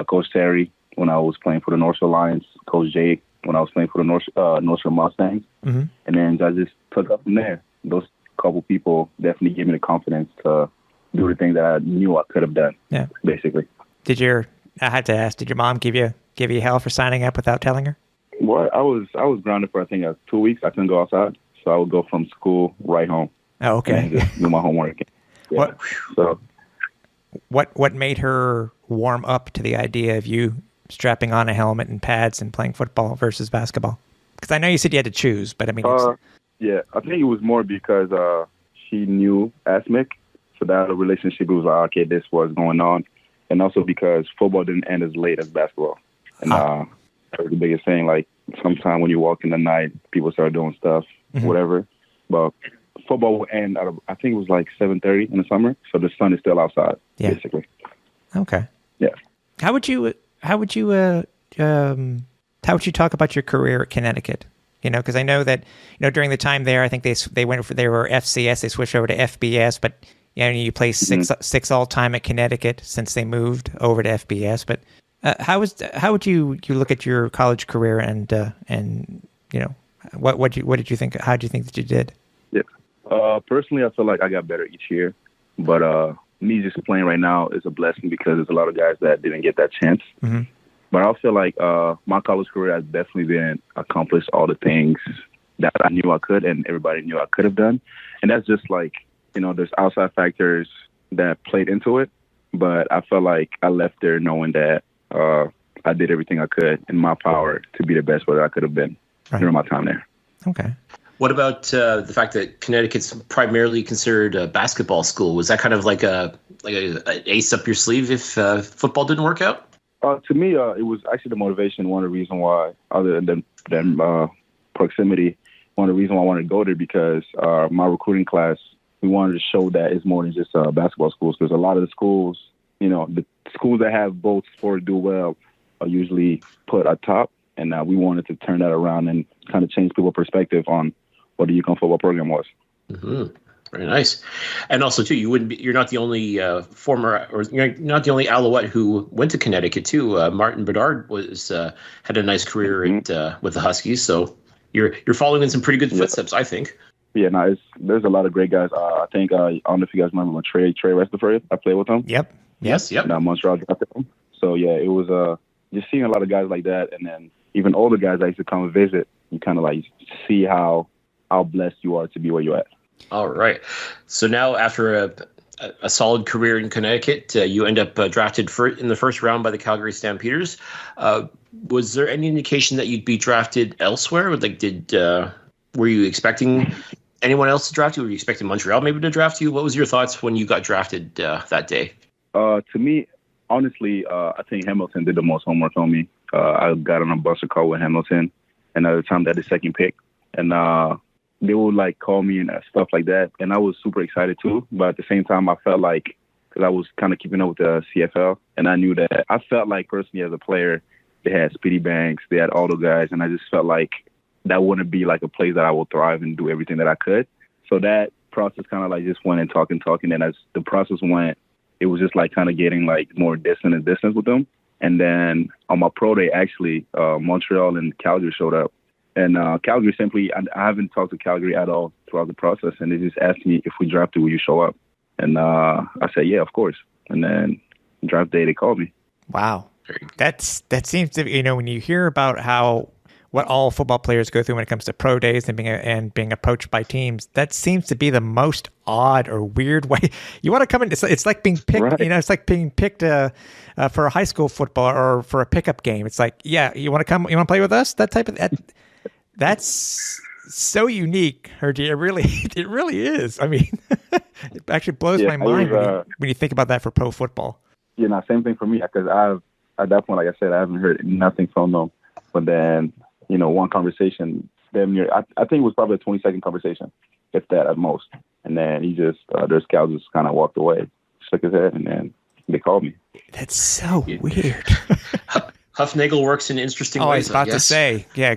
Coach Terry, when I was playing for the North Shore Lions. Coach Jake, when I was playing for the North Shore Mustangs. Mm-hmm. And then I just took up from there. Those couple people definitely gave me the confidence to do the things that I knew I could have done, basically.
I had to ask, did your mom give you hell for signing up without telling her?
Well, I was grounded for, I think, 2 weeks. I couldn't go outside. So I would go from school right home.
Oh, okay.
And just do my homework. Yeah.
What made her warm up to the idea of you strapping on a helmet and pads and playing football versus basketball? Because I know you said you had to choose, but I mean...
Yeah, I think it was more because she knew Asmic. So that relationship was like, okay, this was going on. And also because football didn't end as late as basketball. And that was the biggest thing. Like, sometime when you walk in the night, people start doing stuff, whatever. But football will end I think it was like 7:30 in the summer. So the sun is still outside, basically.
Okay.
Yeah.
How would you talk about your career at Connecticut? Because I know that, during the time there, I think they were FCS, they switched over to FBS, but you play six all time at Connecticut since they moved over to FBS. But how would you look at your college career and what did you think? How do you think that you did?
Yeah. Personally, I feel like I got better each year, but me just playing right now is a blessing because there's a lot of guys that didn't get that chance. Mm-hmm. But I feel like my college career has definitely been accomplished all the things that I knew I could and everybody knew I could have done. And that's just like, there's outside factors that played into it. But I felt like I left there knowing that I did everything I could in my power to be the best that I could have been during my time there.
Okay.
What about the fact that Connecticut's primarily considered a basketball school? Was that kind of like an ace up your sleeve if football didn't work out?
To me, it was actually the motivation. One of the reasons why, other than proximity, one of the reasons why I wanted to go there because my recruiting class, we wanted to show that it's more than just basketball schools. Because a lot of the schools, the schools that have both sports do well are usually put at top. And we wanted to turn that around and kind of change people's perspective on what the UConn football program was. Mm-hmm.
Very nice. And also, too, you're not the only you're not the only Alouette who went to Connecticut, too. Martin Bedard had a nice career with the Huskies. So you're following in some pretty good footsteps, I think.
Yeah, no, there's a lot of great guys. I think, I don't know if you guys remember Trey Restaford. I played with him.
Yep.
Yes.
Now Montreal drafted him. So, yeah, it was just seeing a lot of guys like that. And then even older guys that used to come and visit, you kind of like see how blessed you are to be where you're at.
All right. So now after a solid career in Connecticut, you end up drafted in the first round by the Calgary Stampeders. Was there any indication that you'd be drafted elsewhere? Like, did the were you expecting anyone else to draft you? Were you expecting Montreal maybe to draft you? What was your thoughts when you got drafted that day?
To me, honestly, I think Hamilton did the most homework on me. I got on a buster call with Hamilton, and at the time, they had the second pick. And they would, like, call me and stuff like that. And I was super excited, too. But at the same time, I felt like, because I was kind of keeping up with the CFL, and I knew that I felt like, personally, as a player, they had Speedy Banks, they had all the guys, and I just felt like that wouldn't be, like, a place that I would thrive and do everything that I could. So that process kind of, like, just went and talking. And as the process went, it was just, like, kind of getting, like, more distance with them. And then on my pro day, actually, Montreal and Calgary showed up. And Calgary simply, I haven't talked to Calgary at all throughout the process. And they just asked me, if we drafted, will you show up? And I said, yeah, of course. And then draft day, they called me.
Wow. That seems to be, when you hear about what all football players go through when it comes to pro days and being approached by teams, that seems to be the most odd or weird way. You want to come in, it's like being picked, right. It's like being picked for a high school football or for a pickup game. It's like, yeah, you want to play with us? That type of, that's so unique, Hergy. It really is. I mean, it actually blows my mind when you think about that for pro football.
Yeah, same thing for me, because at that point, like I said, I haven't heard nothing from them. But then, one conversation, I think it was probably a 20-second conversation, if that at most. And then he just, their scout just kind of walked away, shook his head, and then they called me.
That's so weird.
Huffnagel works in interesting ways.
I was about to say, yeah.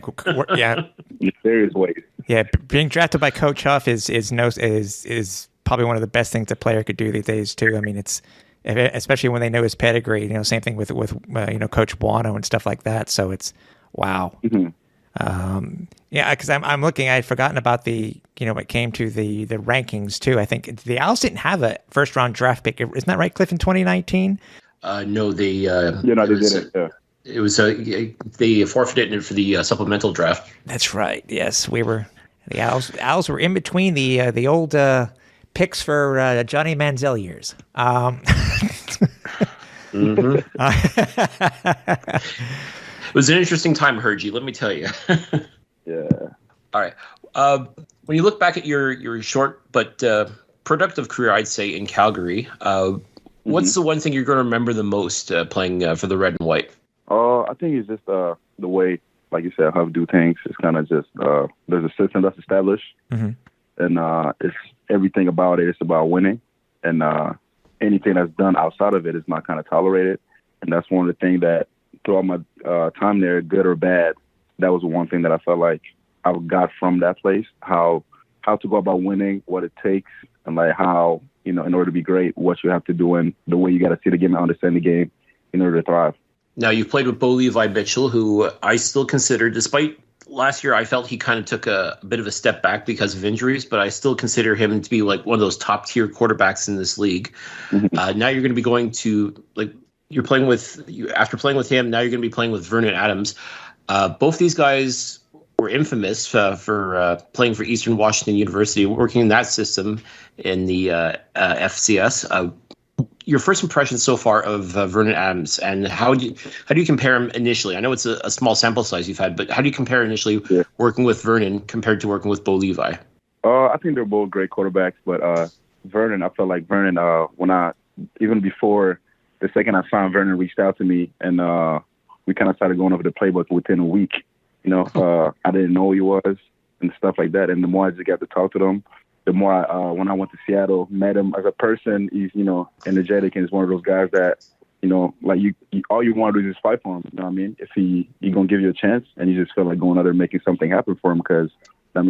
In serious ways.
Yeah, being drafted by Coach Huff is probably one of the best things a player could do these days too. I mean, it's especially when they know his pedigree. Same thing with Coach Buono and stuff like that. So it's wow.
Mm-hmm.
Because I'm looking. I had forgotten about the when it came to the rankings too. I think the Owls didn't have a first round draft pick. Isn't that right, Cliff? In 2019?
No, they.
They didn't. Yeah.
It was they forfeited it for the supplemental draft.
That's right. Yes, the Owls were in between the old picks for Johnny Manziel years.
Mm-hmm. It was an interesting time, Hergy, let me tell you.
Yeah.
All right. When you look back at your short but productive career, I'd say, in Calgary, what's the one thing you're going to remember the most playing for the Red and White?
I think it's just the way, like you said, how to do things. It's kind of just there's a system that's established, and it's everything about it. It's about winning, and anything that's done outside of it is not kind of tolerated. And that's one of the things that throughout my time there, good or bad, that was one thing that I felt like I got from that place. How to go about winning, what it takes, and like how in order to be great, what you have to do, and the way you got to see the game and understand the game in order to thrive.
Now, you've played with Bo Levi Mitchell, who I still consider, despite last year I felt he kind of took a bit of a step back because of injuries, but I still consider him to be like one of those top-tier quarterbacks in this league. Now you're going to be going to, after playing with him, now you're going to be playing with Vernon Adams. Both these guys were infamous for playing for Eastern Washington University, working in that system in the FCS. Your first impression so far of Vernon Adams, and how do you compare him initially? I know it's a small sample size you've had, but how do you compare initially working with Vernon compared to working with Bo Levi?
I think they're both great quarterbacks, but Vernon, I felt like Vernon, even before the second I signed, Vernon reached out to me, and we kind of started going over the playbook within a week. I didn't know who he was and stuff like that, and the more I just got to talk to them, the more when I went to Seattle, met him as a person. He's, energetic, and he's one of those guys that, like you all you want to do is just fight for him. You know what I mean? If he going to give you a chance, and you just feel like going out there and making something happen for him, because,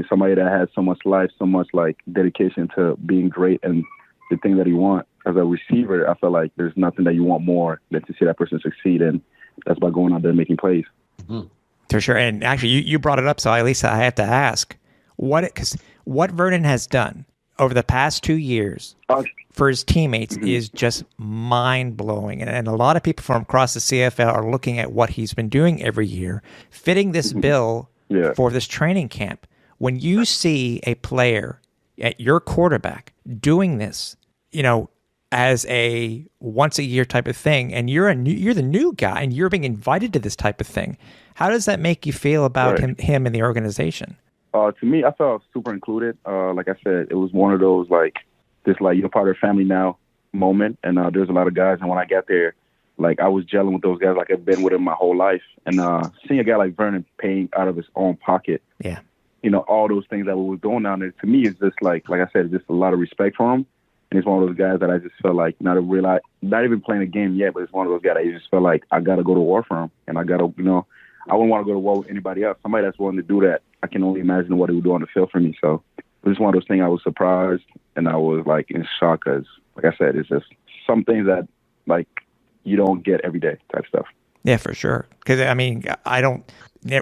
somebody that has so much life, so much, like, dedication to being great and the thing that he wants as a receiver, I feel like there's nothing that you want more than to see that person succeed, and that's by going out there and making plays.
Mm-hmm. For sure. And actually, you brought it up, so at least I have to ask, what Vernon has done over the past 2 years for his teammates is just mind-blowing. And a lot of people from across the CFL are looking at what he's been doing every year, fitting this bill for this training camp. When you see a player at your quarterback doing this, as a once-a-year type of thing, and you're the new guy, and you're being invited to this type of thing, how does that make you feel about him in the organization?
To me, I felt super included. Like I said, it was one of those like this like you're part of the family now moment. And there's a lot of guys, and when I got there, like I was gelling with those guys like I've been with them my whole life. And seeing a guy like Vernon paying out of his own pocket,
Yeah.
All those things that we were doing down there, to me is just like I said, it's just a lot of respect for him. And he's one of those guys that I just felt like not even playing a game yet, but it's one of those guys that you just felt like I gotta go to war for him, and I gotta, I wouldn't want to go to war with anybody else. Somebody that's willing to do that, I can only imagine what he would do on the field for me. So it was just one of those things. I was surprised and I was like in shock because, like I said, it's just some things that like you don't get every day type stuff.
Yeah, for sure. Because I mean,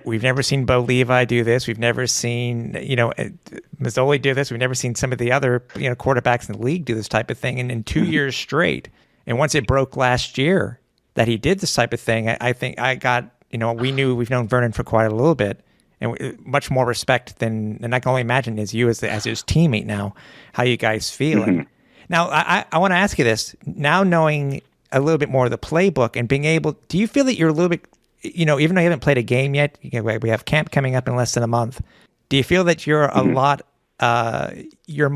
we've never seen Bo Levi do this. We've never seen, Mazzoli do this. We've never seen some of the other, quarterbacks in the league do this type of thing. And in 2 years straight, and once it broke last year that he did this type of thing, I think I got, we've known Vernon for quite a little bit, and much more respect and I can only imagine as you as his teammate now, how you guys feel. Mm-hmm. Now, I want to ask you this, now knowing a little bit more of the playbook and being able, do you feel that you're a little bit, even though you haven't played a game yet, we have camp coming up in less than a month. Do you feel that you're a lot, you're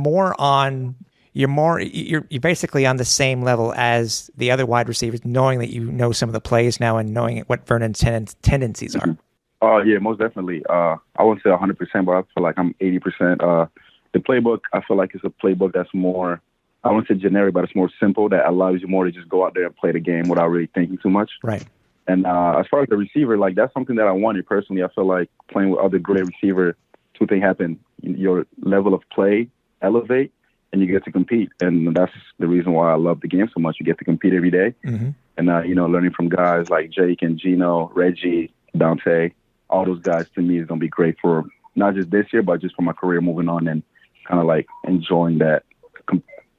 basically on the same level as the other wide receivers, knowing that you know some of the plays now and knowing what Vernon's tendencies are?
Oh, yeah, most definitely. I wouldn't say 100%, but I feel like I'm 80%. The playbook, I feel like it's a playbook that's more, I wouldn't say generic, but it's more simple, that allows you more to just go out there and play the game without really thinking too much.
Right.
And as far as the receiver, like that's something that I wanted personally. I feel like playing with other great receivers, two things happen. Your level of play elevate, and you get to compete. And that's the reason why I love the game so much. You get to compete every day. Mm-hmm. And, learning from guys like Jake and Gino, Reggie, Dante, all those guys to me is going to be great for not just this year, but just for my career moving on and kind of like enjoying that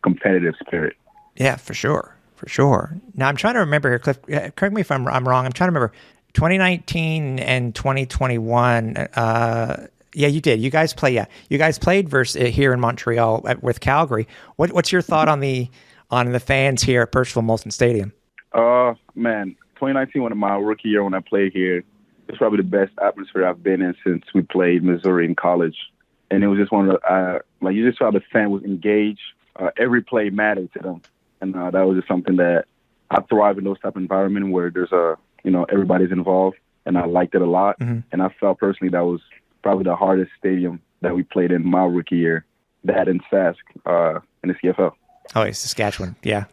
competitive spirit.
Yeah, for sure. For sure. Now, I'm trying to remember here, Cliff, correct me if I'm wrong. I'm trying to remember 2019 and 2021. Yeah, you did. You guys played versus here in Montreal with Calgary. What's your thought on the fans here at Percival Molson Stadium?
Man, 2019 was my rookie year when I played here. It's probably the best atmosphere I've been in since we played Missouri in college. And it was just one of the, you just saw the fan was engaged. Every play mattered to them. And that was just something that I thrive in those type of environment where there's everybody's involved, and I liked it a lot. Mm-hmm. And I felt personally that was probably the hardest stadium that we played in my rookie year, that in Sask in the CFL.
Oh, it's Saskatchewan, yeah.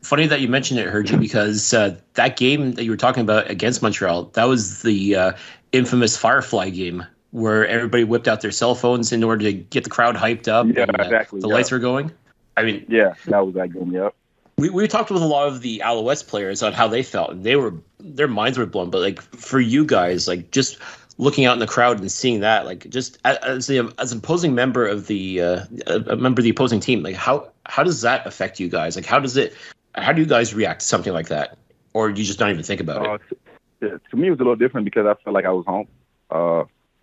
Funny that you mentioned it, Hergy, because that game that you were talking about against Montreal, that was the infamous Firefly game where everybody whipped out their cell phones in order to get the crowd hyped up.
Yeah,
and,
exactly.
The lights were going. I mean,
yeah, that was that game. Yep.
We talked with a lot of the Alouettes players on how they felt, and their minds were blown. But like for you guys, like just looking out in the crowd and seeing that, like just as an opposing member of the opposing team, like how does that affect you guys? Like how do you guys react to something like that, or you just don't even think about
it? To me, it was a little different because I felt like I was home.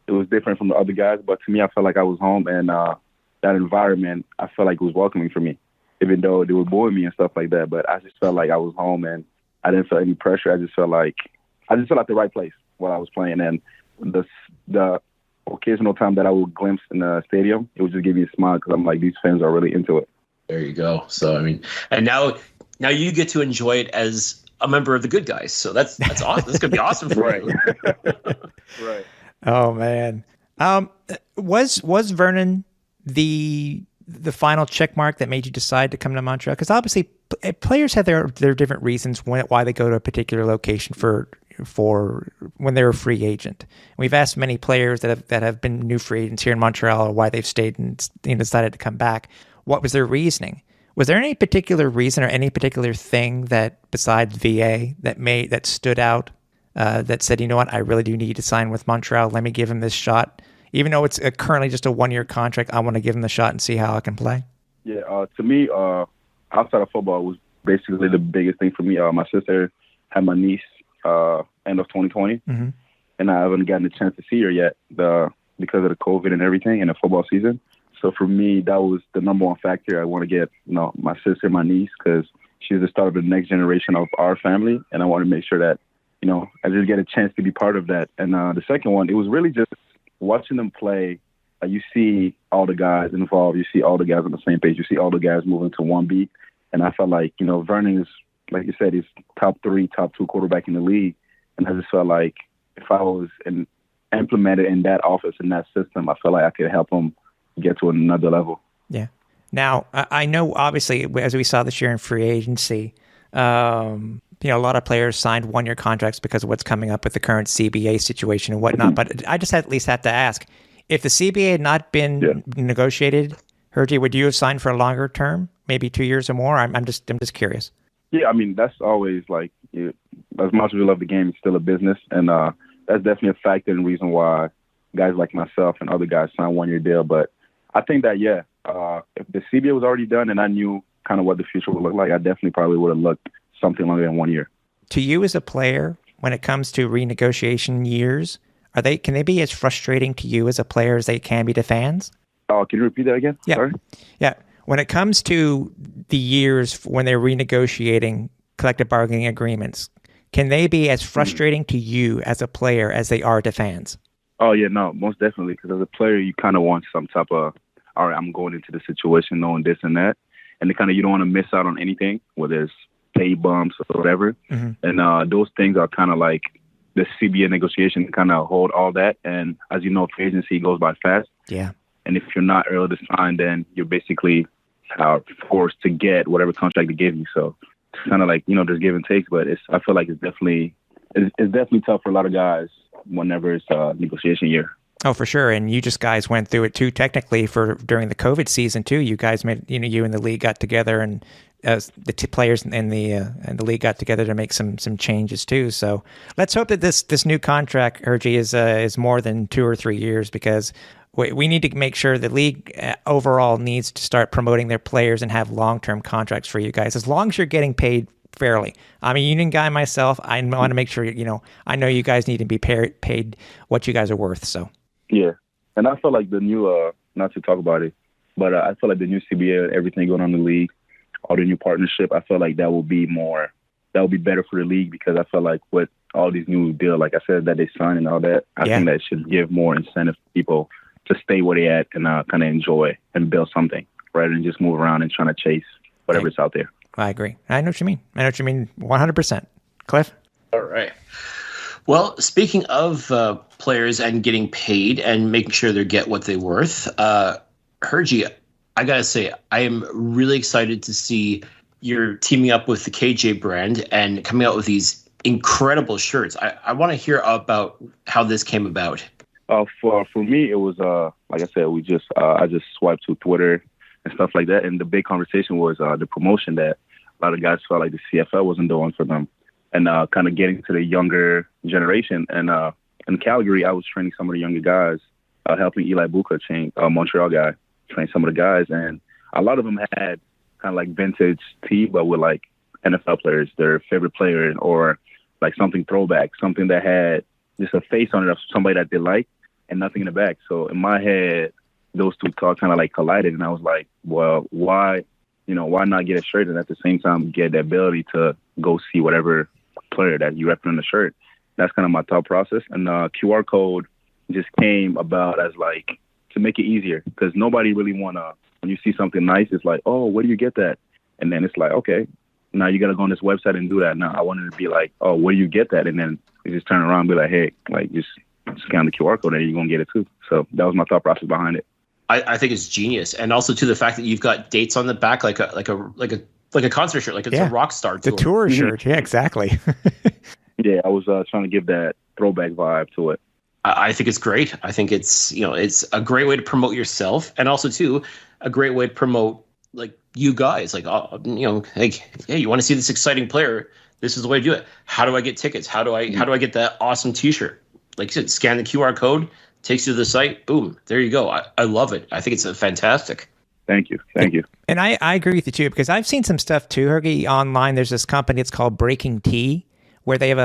It was different from the other guys, but to me, I felt like I was home, and that environment, I felt like it was welcoming for me, even though they were booing me and stuff like that. But I just felt like I was home, and I didn't feel any pressure. I just felt like the right place while I was playing. And the occasional time that I would glimpse in the stadium, it would just give me a smile because I'm like, these fans are really into it.
There you go. So I mean, and now you get to enjoy it as a member of the good guys. So that's awesome. That's gonna be awesome for you.
Right.
Oh man. Was Vernon the final check mark that made you decide to come to Montreal? Because obviously players have their different reasons why they go to a particular location for when they're a free agent. We've asked many players that have been new free agents here in Montreal why they've stayed and decided to come back. What was their reasoning? Was there any particular reason or any particular thing that besides VA that stood out, that said, you know what, I really do need to sign with Montreal. Let me give him this shot. Even though it's currently just a 1-year contract, I want to give him the shot and see how I can play.
Yeah, to me, outside of football was basically the biggest thing for me. My sister had my niece end of 2020, mm-hmm. and I haven't gotten a chance to see her yet because of the COVID and everything and the football season. So for me, that was the number one factor. I want to get my sister, my niece, because she's the start of the next generation of our family, and I want to make sure that I just get a chance to be part of that. And the second one, it was really just watching them play, you see all the guys involved. You see all the guys on the same page. You see all the guys moving to one beat. And I felt like, Vernon is, like you said, he's top 3, top 2 quarterback in the league. And I just felt like if I was implemented in that offense, in that system, I felt like I could help him get to another level.
Yeah. Now, I know, obviously, as we saw this year in free agency, a lot of players signed one-year contracts because of what's coming up with the current CBA situation and whatnot. But I just at least have to ask, if the CBA had not been negotiated, Hergy, would you have signed for a longer term, maybe 2 years or more? I'm just curious.
Yeah, I mean, that's always like, as much as we love the game, it's still a business. And that's definitely a factor and reason why guys like myself and other guys sign one-year deal. But I think that, if the CBA was already done and I knew kind of what the future would look like, I definitely probably would have looked something longer than 1 year.
To you as a player, when it comes to renegotiation years, can they be as frustrating to you as a player as they can be to fans?
Can you repeat that again?
Yeah.
Sorry?
Yeah. When it comes to the years when they're renegotiating collective bargaining agreements, can they be as frustrating to you as a player as they are to fans?
Oh, yeah, no, most definitely. Because as a player, you kind of want some type of, all right, I'm going into the situation knowing this and that. And you don't want to miss out on anything, whether it's pay bumps or whatever. Mm-hmm. And those things are kind of like the CBA negotiation kind of hold all that. And as you know, free agency goes by fast.
Yeah.
And if you're not early to sign, then you're basically forced to get whatever contract they give you. So it's kind of like, there's give and takes, but I feel like it's definitely tough for a lot of guys whenever it's a negotiation year.
Oh, for sure. And you guys went through it too, technically, during the COVID season too. You guys made, you and the league got together, and the players and the league got together to make some changes too. So let's hope that this new contract, Hergy, is more than 2 or 3 years, because we need to make sure the league overall needs to start promoting their players and have long-term contracts for you guys, as long as you're getting paid fairly. I'm a union guy myself. I want to make sure, I know you guys need to be paid what you guys are worth. So.
Yeah. And I feel like the new, not to talk about it, but I feel like the new CBA, everything going on in the league, all the new partnership, I feel like that will be better for the league, because I feel like with all these new deals, like I said, that they sign and all that, I think that should give more incentive to people to stay where they at and kind of enjoy and build something rather than just move around and trying to chase whatever's out there.
I agree. I know what you mean. 100%. Cliff?
All right. Well, speaking of players and getting paid and making sure they get what they're worth, Hergy, I got to say, I am really excited to see you're teaming up with the KJ brand and coming out with these incredible shirts. I want to hear about how this came about.
For me, it was, like I said, I just swiped through Twitter and stuff like that. And the big conversation was the promotion that a lot of guys felt like the CFL wasn't doing for them, and kind of getting to the younger generation. And in Calgary, I was training some of the younger guys, helping Eli Buka train, Montreal guy, train some of the guys. And a lot of them had kind of like vintage tee, but with like NFL players, their favorite player, or like something throwback, something that had just a face on it of somebody that they like and nothing in the back. So in my head, those two thoughts kind of like collided. And I was like, well, why not get a shirt and at the same time get the ability to go see whatever player that you represent on the shirt? That's kind of my thought process. And QR code just came about as like to make it easier, because nobody really when you see something nice, it's like, oh, where do you get that? And then it's like, okay, now you got to go on this website and do that. Now I wanted to be like, oh, where do you get that? And then you just turn around and be like, hey, like just scan the QR code and you're going to get it too. So that was my thought process behind it.
I think it's genius. And also to the fact that you've got dates on the back, like a concert shirt, like it's a rock star tour.
The tour shirt. Yeah, exactly.
Yeah, I was trying to give that throwback vibe to it.
I think it's great. I think it's a great way to promote yourself, and also too a great way to promote like you guys. Like hey, you want to see this exciting player? This is the way to do it. How do I get tickets? How do I get that awesome T-shirt? Like you said, scan the QR code, takes you to the site. Boom, there you go. I love it. I think it's fantastic.
Thank you.
And I agree with you too, because I've seen some stuff too, Hergy, online. There's this company, it's called Breaking Tea, where they have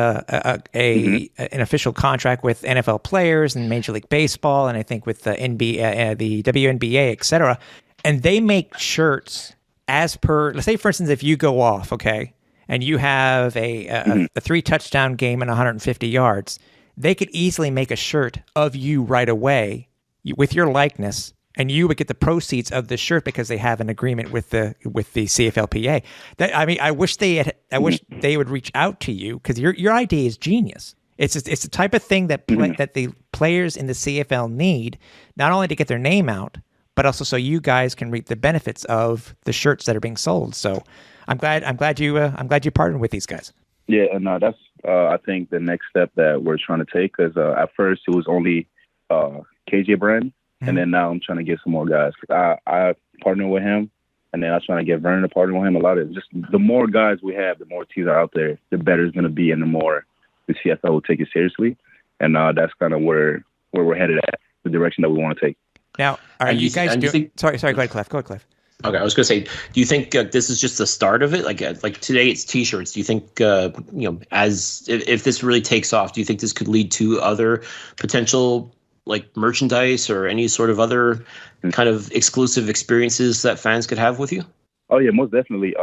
an official contract with NFL players and Major League Baseball, and I think with the NBA, the WNBA, etc. And they make shirts as per, let's say, for instance, if you go off, okay, and you have a 3 touchdown game and 150 yards, they could easily make a shirt of you right away with your likeness, and you would get the proceeds of the shirt because they have an agreement with the CFLPA. I wish they would reach out to you, because your idea is genius. It's the type of thing that that the players in the CFL need, not only to get their name out, but also so you guys can reap the benefits of the shirts that are being sold. So I'm glad you partnered with these guys.
Yeah, and that's I think the next step that we're trying to take, because at first it was only KJ brand, and then now I'm trying to get some more guys. I partnered with him, and then I was trying to get Vernon to partner with him. A lot of just the more guys we have, the more teams are out there, the better it's going to be, and the more the CFL will take it seriously. And that's kind of where we're headed at, the direction that we want to take.
Now, are you guys doing? Sorry, go ahead, Cliff. Go ahead, Cliff.
Okay, I was going to say, do you think this is just the start of it? Like today, it's T-shirts. Do you think, as if this really takes off, do you think this could lead to other potential like merchandise or any sort of other kind of exclusive experiences that fans could have with you?
Oh yeah, most definitely.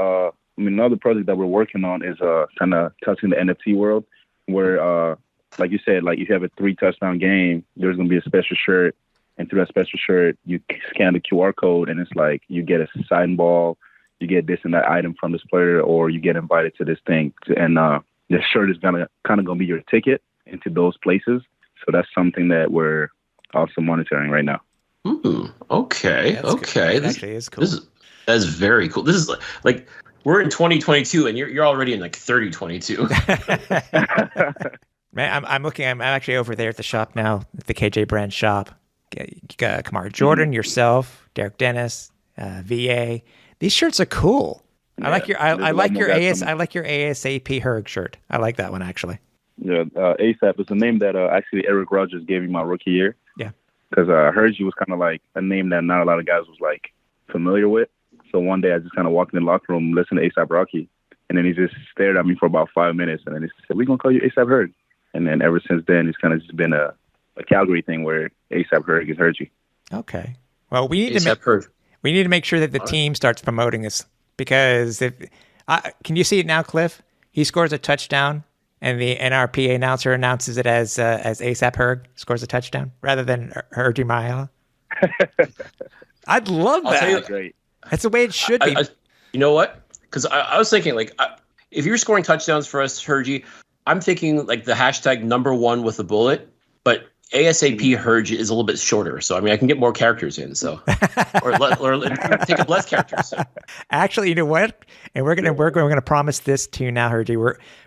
Another project that we're working on is kind of touching the NFT world, where like you said, like if you have a 3-touchdown game, there's going to be a special shirt. And through that special shirt, you scan the QR code, and it's like you get a signed ball, you get this and that item from this player, or you get invited to this thing. And the shirt is gonna be your ticket into those places. So that's something that we're also monitoring right now.
Okay.
That's
okay.
Cool. That actually is cool.
That's very cool. This is like we're in 2022, and you're already in like 3022.
Man, I'm actually over there at the shop now, at the KJ brand shop. Kamar Jordan, yourself, Derek Dennis, VA. These shirts are cool. Yeah, I like your ASAP Herg shirt. I like that one actually.
Yeah, ASAP is a name that actually Eric Rogers gave me my rookie year.
Yeah,
because Hergy was kind of like a name that not a lot of guys was like familiar with. So one day I just kind of walked in the locker room, listened to ASAP Rocky, and then he just stared at me for about 5 minutes, and then he said, "We're gonna call you ASAP Herg." And then ever since then, it's kind of just been a Calgary thing where ASAP Herg is Hergy.
Okay. Well, we need to make sure that the team starts promoting this, because can you see it now, Cliff? He scores a touchdown, and the NRPA announcer announces it as ASAP Herg scores a touchdown rather than Hergy Mayala. I'd love that.
Great.
That's the way it should be.
You know what? Because I was thinking, like, if you're scoring touchdowns for us, Hergy, I'm thinking like the hashtag #1 with a bullet, but ASAP Hergy is a little bit shorter, so I mean I can get more characters in, so or take up less characters. So.
Actually, you know what? And we're gonna promise this to you now, Hergy.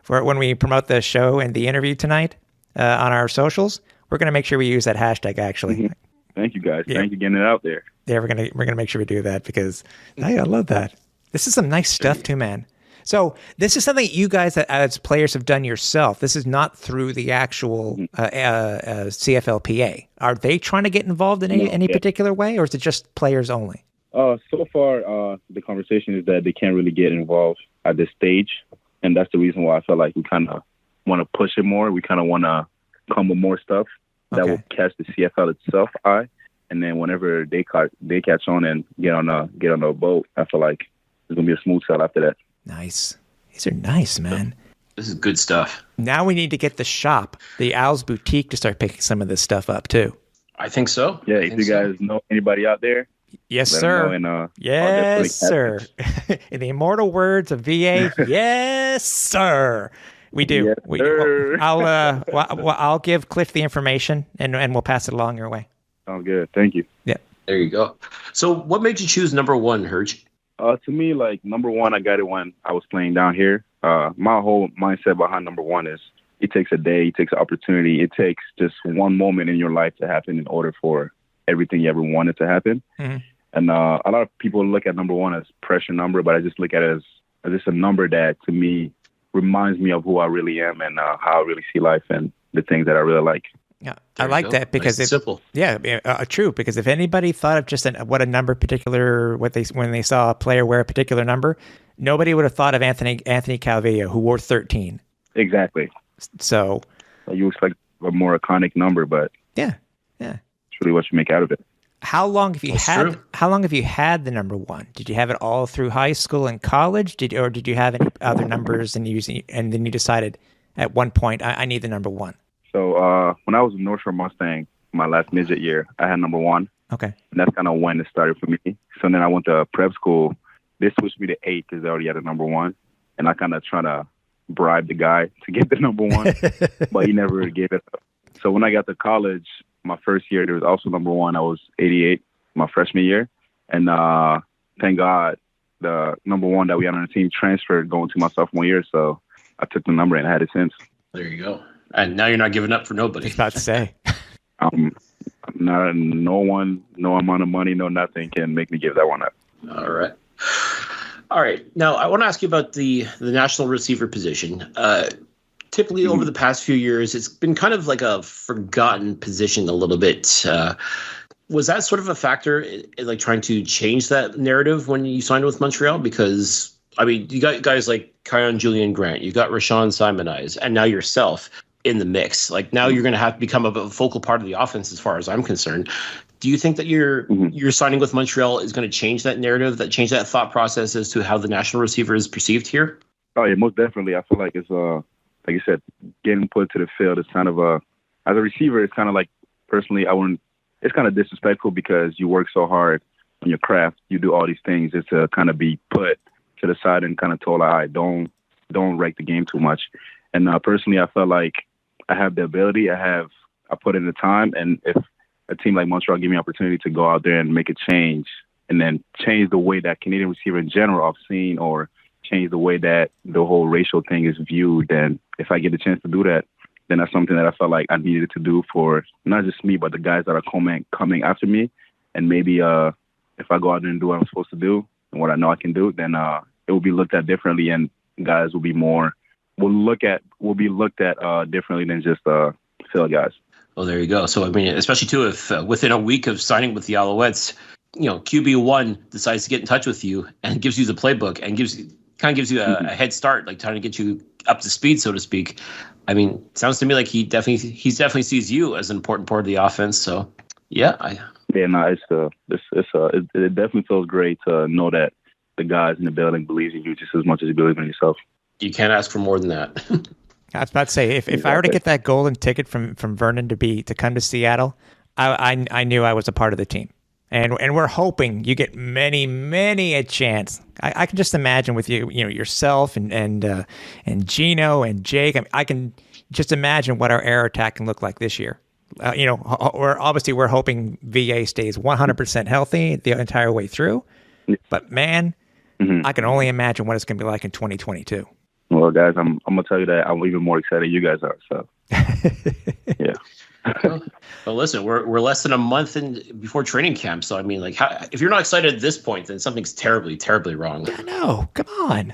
For when we promote the show and the interview tonight on our socials, we're gonna make sure we use that hashtag. Actually,
Thank you guys. Yeah. Thank you for getting it out there.
Yeah, we're gonna make sure we do that, because I love that. This is some nice stuff too, man. So this is something you guys as players have done yourself. This is not through the actual CFLPA. Are they trying to get involved in any particular way, or is it just players only?
So far, the conversation is that they can't really get involved at this stage, and that's the reason why I feel like we kind of want to push it more. We kind of want to come with more stuff that will catch the CFL itself eye, and then whenever they catch on and get on a boat, I feel like it's gonna be a smooth sail after that.
Nice. These are nice, man.
This is good stuff.
Now we need to get the shop, the Owl's Boutique, to start picking some of this stuff up too.
I think so.
Yeah, if you guys know anybody out there.
Yes, sir. Yes, sir. In the immortal words of VA, yes, sir. We do.
Yes, sir.
I'll give Cliff the information, and we'll pass it along your way.
Sounds good. Thank you.
Yeah.
There you go. So what made you choose #1, Hergy?
To me, like, #1, I got it when I was playing down here. My whole mindset behind #1 is it takes a day, it takes an opportunity, it takes just one moment in your life to happen in order for everything you ever wanted to happen. Mm-hmm. And a lot of people look at #1 as pressure number, but I just look at it as just a number that, to me, reminds me of who I really am and how I really see life and the things that I really like.
Yeah, I like that, because
it's simple.
Yeah, true. Because if anybody thought of just what a number when they saw a player wear a particular number, nobody would have thought of Anthony Calvillo, who wore 13.
Exactly.
So
you expect a more iconic number, but
yeah,
it's really what you make out of it.
How long have you had the #1? Did you have it all through high school and college? Or did you have any other numbers and then you decided at one point I need the #1?
So when I was in North Shore Mustang, my last midget year, I had number 1.
Okay.
And that's kind of when it started for me. So then I went to prep school. They switched me to 8 because they already had a number 1. And I kind of try to bribe the guy to get the number 1, but he never really gave it up. So when I got to college, my first year, there was also number 1. I was 88 my freshman year. And thank God the number 1 that we had on the team transferred going to my sophomore year. So I took the number and had it since.
There you go. And now you're not giving up for nobody.
I was about to say.
No amount of money, no nothing can make me give that one up.
All right. Now, I want to ask you about the national receiver position. Typically, over the past few years, it's been kind of like a forgotten position a little bit. Was that sort of a factor in like trying to change that narrative when you signed with Montreal? Because, I mean, you got guys like Kion Julian Grant, you got Rashawn Simonize, and now yourself in the mix. Like now you're going to have to become a focal part of the offense as far as I'm concerned. Do you think that your signing with Montreal is going to change that narrative, that change that thought process as to how the national receiver is perceived here?
Oh, yeah, most definitely. I feel like it's, like you said, getting put to the field is kind of as a receiver, it's kind of like, personally, it's kind of disrespectful because you work so hard on your craft. You do all these things just to kind of be put to the side and kind of told, all right, don't wreck the game too much. And personally, I felt like I have the ability. I put in the time. And if a team like Montreal give me an opportunity to go out there and make a change and then change the way that Canadian receiver in general I've seen, or change the way that the whole racial thing is viewed, then if I get the chance to do that, then that's something that I felt like I needed to do for not just me, but the guys that are coming after me. And maybe if I go out there and do what I'm supposed to do and what I know I can do, then it will be looked at differently, and guys will be looked at differently than just field guys.
Well, there you go. So, I mean, especially too, if within a week of signing with the Alouettes, QB1 decides to get in touch with you and gives you the playbook and gives you a head start, like trying to get you up to speed, so to speak. I mean, it sounds to me like he definitely sees you as an important part of the offense. So, yeah.
It definitely feels great to know that the guys in the building believe in you just as much as you believe in yourself.
You can't ask for more than that.
I was about to say, if I were to get that golden ticket from Vernon to come to Seattle, I knew I was a part of the team. And we're hoping you get many a chance. I can just imagine with yourself and Gino and Jake. I can just imagine what our air attack can look like this year. We're hoping VA stays 100% healthy the entire way through. But man, I can only imagine what it's going to be like in 2022.
Well, guys, I'm gonna tell you that I'm even more excited you guys are. So, yeah.
Well, listen, we're less than a month before training camp, so I mean, like, if you're not excited at this point, then something's terribly, terribly wrong.
I know. Come on.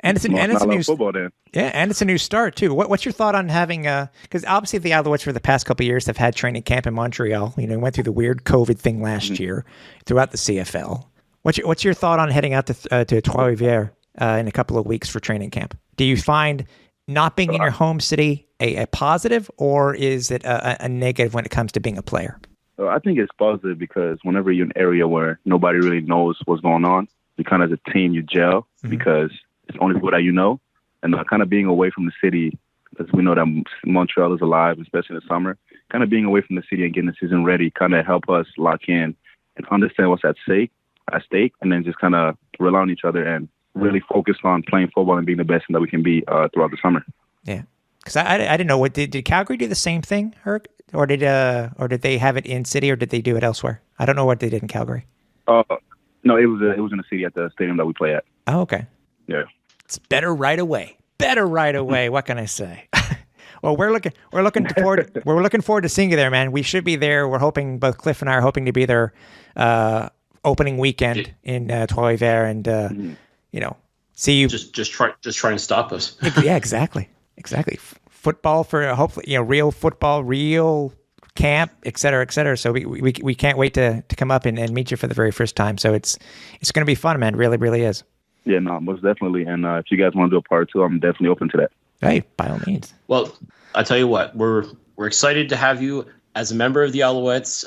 And it's a new
football then.
Yeah, and it's a new start too. What's your thought on having because obviously the Alouettes for the past couple of years have had training camp in Montreal. Went through the weird COVID thing last year throughout the CFL. What's your thought on heading out to Trois-Rivières in a couple of weeks for training camp? Do you find not being in your home city a positive, or is it a negative when it comes to being a player?
I think it's positive because whenever you're in an area where nobody really knows what's going on, you kind of as a team, you gel because it's only what you know. And kind of being away from the city, because we know that Montreal is alive, especially in the summer, kind of being away from the city and getting the season ready kind of help us lock in and understand what's at stake, and then just kind of rely on each other and really focus on playing football and being the best that we can be throughout the summer.
Yeah, because I didn't know did Calgary do the same thing, Herc, or did they have it in city, or did they do it elsewhere? I don't know what they did in Calgary.
No, it was in the city at the stadium that we play at.
Oh, okay.
Yeah,
it's better right away. What can I say? Well, we're looking forward to seeing you there, man. We should be there. We're hoping, both Cliff and I are hoping to be there opening weekend in Trois-Rivières, and see you.
Just try and stop us.
Yeah, exactly. Football for hopefully real football, real camp, et cetera. So we can't wait to come up and meet you for the very first time. So it's going to be fun, man. Really, really is.
Yeah, no, most definitely. And if you guys want to do a part 2, I'm definitely open to that.
Hey, by all means.
Well, I tell you what, we're excited to have you as a member of the Alouettes.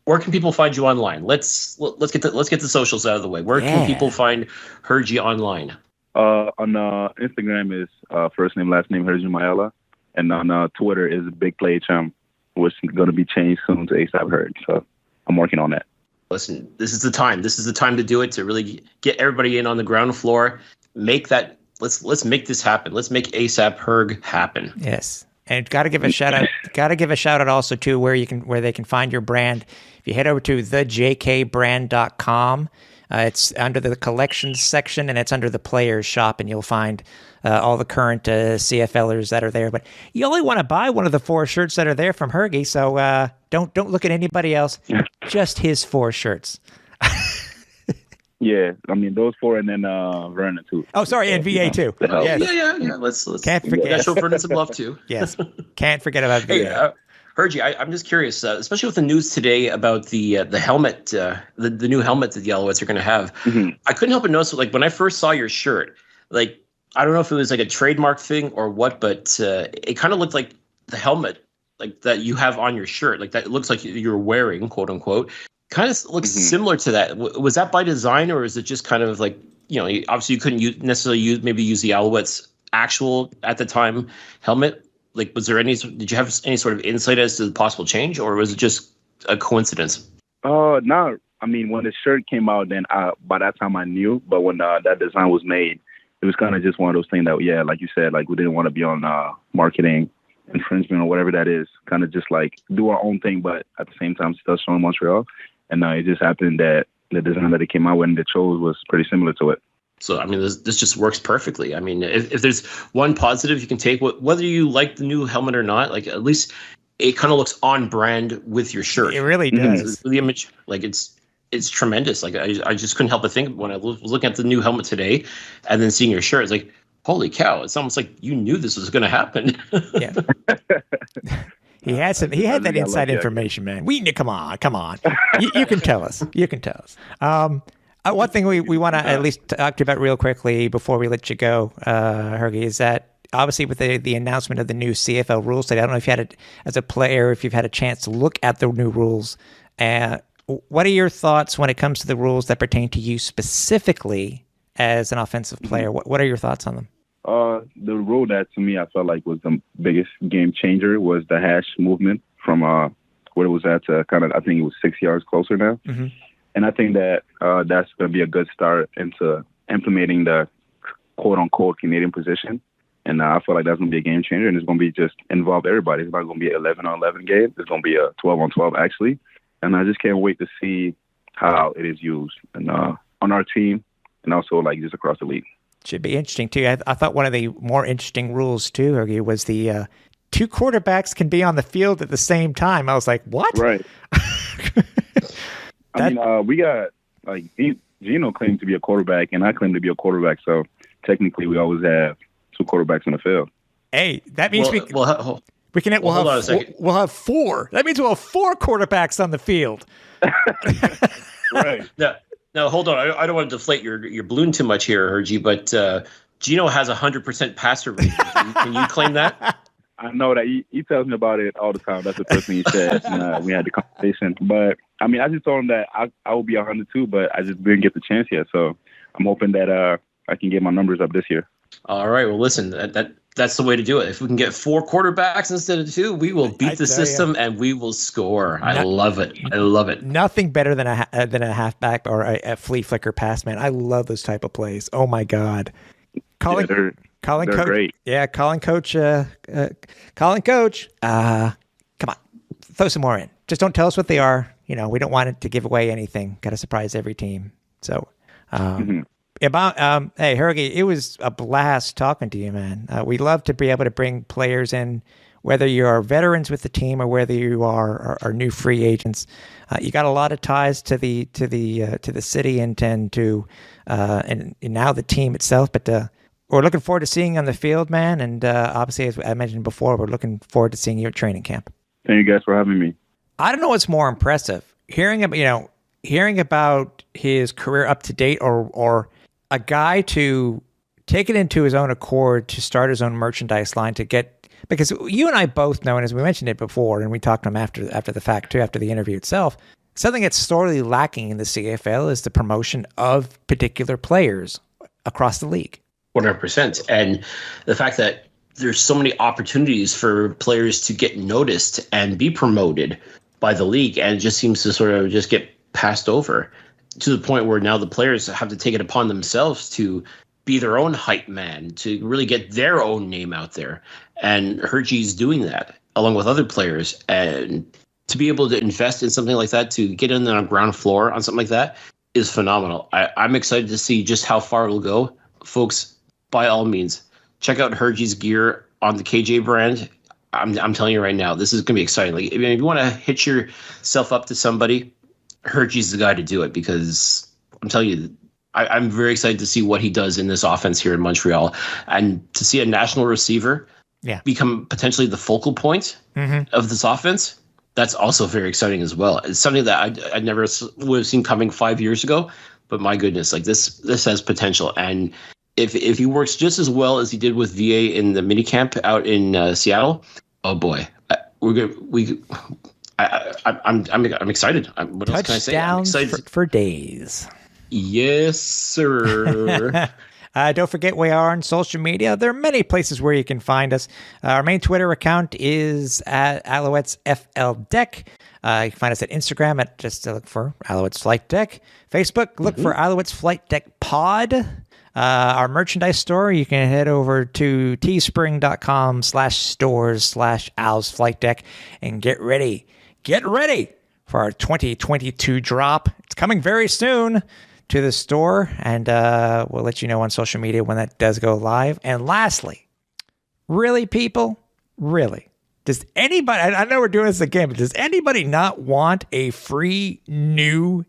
Where can people find you online? Let's get the socials out of the way. Where can people find Hergy online?
On Instagram is first name, last name, Hergy Mayala. And on Twitter is Big Play HM, which is going to be changed soon to ASAP Herg. So I'm working on that.
Listen, this is the time. This is the time to do it, to really get everybody in on the ground floor. Make that. Let's make this happen. Let's make ASAP Herg happen.
Yes. And got to give a shout out. Got to give a shout out also to where they can find your brand. If you head over to thejkbrand.com, it's under the collections section and it's under the players shop, and you'll find all the current CFLers that are there. But you only want to buy one of the 4 shirts that are there from Hergy, so don't look at anybody else. Just his 4 shirts.
Yeah, I mean those 4, and then Vernon too.
Oh, sorry, and VA too.
Yes. Yeah. Let's
can't forget.
Yeah, show Vernon some love too.
Yes, can't forget about VA.
Hey, Hergy, I'm just curious, especially with the news today about the helmet, the new helmet that the Alouettes are going to have. Mm-hmm. I couldn't help but notice, like when I first saw your shirt, like I don't know if it was like a trademark thing or what, but it kind of looked like the helmet, like that you have on your shirt, like that. It looks like you're wearing, quote unquote. Kind of looks similar to that. Was that by design, or is it just kind of like, obviously you couldn't necessarily use the Alouettes actual at the time helmet? Like, did you have any sort of insight as to the possible change, or was it just a coincidence?
No. I mean, when the shirt came out, then by that time I knew. But when that design was made, it was kind of just one of those things that, yeah, like you said, like we didn't want to be on marketing infringement or whatever that is. Kind of just like do our own thing, but at the same time still showing Montreal. And it just happened that the design that it came out with and they chose was pretty similar to it.
So, I mean, this just works perfectly. I mean, if there's one positive you can take, whether you like the new helmet or not, like at least it kind of looks on brand with your shirt.
It really does.
The image, like it's tremendous. Like I just couldn't help but think when I was looking at the new helmet today and then seeing your shirt, it's like, holy cow, it's almost like you knew this was going to happen.
Yeah. He had that inside information, man. Come on. You can tell us. One thing we want to at least talk to you about real quickly before we let you go, Hergy, is that obviously with the announcement of the new CFL rules today, I don't know if you had as a player, if you've had a chance to look at the new rules. What are your thoughts when it comes to the rules that pertain to you specifically as an offensive player? What are your thoughts on them?
The rule that to me I felt like was the biggest game changer was the hash movement from where it was at to kind of, I think it was 6 yards closer now. Mm-hmm. And I think that that's going to be a good start into implementing the quote-unquote Canadian position. And I feel like that's going to be a game changer, and it's going to be just involve everybody. It's not going to be an 11-on-11 game. It's going to be a 12-on-12 actually. And I just can't wait to see how it is used and on our team and also like just across the league.
Should be interesting too. I thought one of the more interesting rules too, Hergy, was the 2 quarterbacks can be on the field at the same time. I was like, what?
Right. I mean, we got like Gino claimed to be a quarterback, and I claim to be a quarterback. So technically, we always have 2 quarterbacks on the field.
Hey, that means we'll have 4. That means we'll have 4 quarterbacks on the field.
Right.
Now, hold on. I don't want to deflate your balloon too much here, Hergy, but Gino has 100% passer rating. Can you claim that?
I know that he tells me about it all the time. That's the first thing he said. We had the conversation. But, I mean, I just told him that I will be 102, but I just didn't get the chance yet. So I'm hoping that I can get my numbers up this year.
All right. Well, listen, that's the way to do it. If we can get 4 quarterbacks instead of 2, we will beat the system and we will score. I love it.
Nothing better than a halfback or a flea flicker pass, man. I love those type of plays. Oh my God. Calling coach.
Great.
Yeah, calling coach. Calling coach. Come on, throw some more in. Just don't tell us what they are. We don't want it to give away anything. Got to surprise every team. So, hey, Hergy, it was a blast talking to you, man. We love to be able to bring players in, whether you are veterans with the team or whether you are new free agents. You got a lot of ties to the city and now the team itself, but. We're looking forward to seeing you on the field, man. And obviously, as I mentioned before, we're looking forward to seeing you at training camp.
Thank you guys for having me.
I don't know what's more impressive, hearing about his career up to date, or a guy to take it into his own accord to start his own merchandise line because you and I both know, and as we mentioned it before, and we talked to him after the fact too, after the interview itself, something that's sorely lacking in the CFL is the promotion of particular players across the league.
100%. And the fact that there's so many opportunities for players to get noticed and be promoted by the league, and it just seems to sort of just get passed over to the point where now the players have to take it upon themselves to be their own hype man, to really get their own name out there. And Hergy's doing that along with other players, and to be able to invest in something like that, to get in on the ground floor on something like that, is phenomenal. I'm excited to see just how far it'll go. Folks, by all means, check out Hergy's gear on the KJ brand. I'm telling you right now, this is going to be exciting. Like, if you want to hitch yourself up to somebody, Hergy's the guy to do it, because I'm telling you, I'm very excited to see what he does in this offense here in Montreal, and to see a national receiver become potentially the focal point of this offense. That's also very exciting as well. It's something that I never would have seen coming 5 years ago, but my goodness, like this has potential. And if he works just as well as he did with VA in the minicamp out in Seattle, oh boy, I'm excited. What else can I say? I'm excited
for days.
Yes, sir.
Don't forget, we are on social media. There are many places where you can find us. Our main Twitter account is at Alouettes Flightdeck. You can find us at Instagram at just look for Alouettes Flightdeck. Facebook, look for Alouettes Flightdeck Pod. Our merchandise store, you can head over to teespring.com/stores/Owls Flight Deck and get ready for our 2022 drop. It's coming very soon to the store, and we'll let you know on social media when that does go live. And lastly, really, people, really, does anybody, I know we're doing this again, but does anybody not want a free new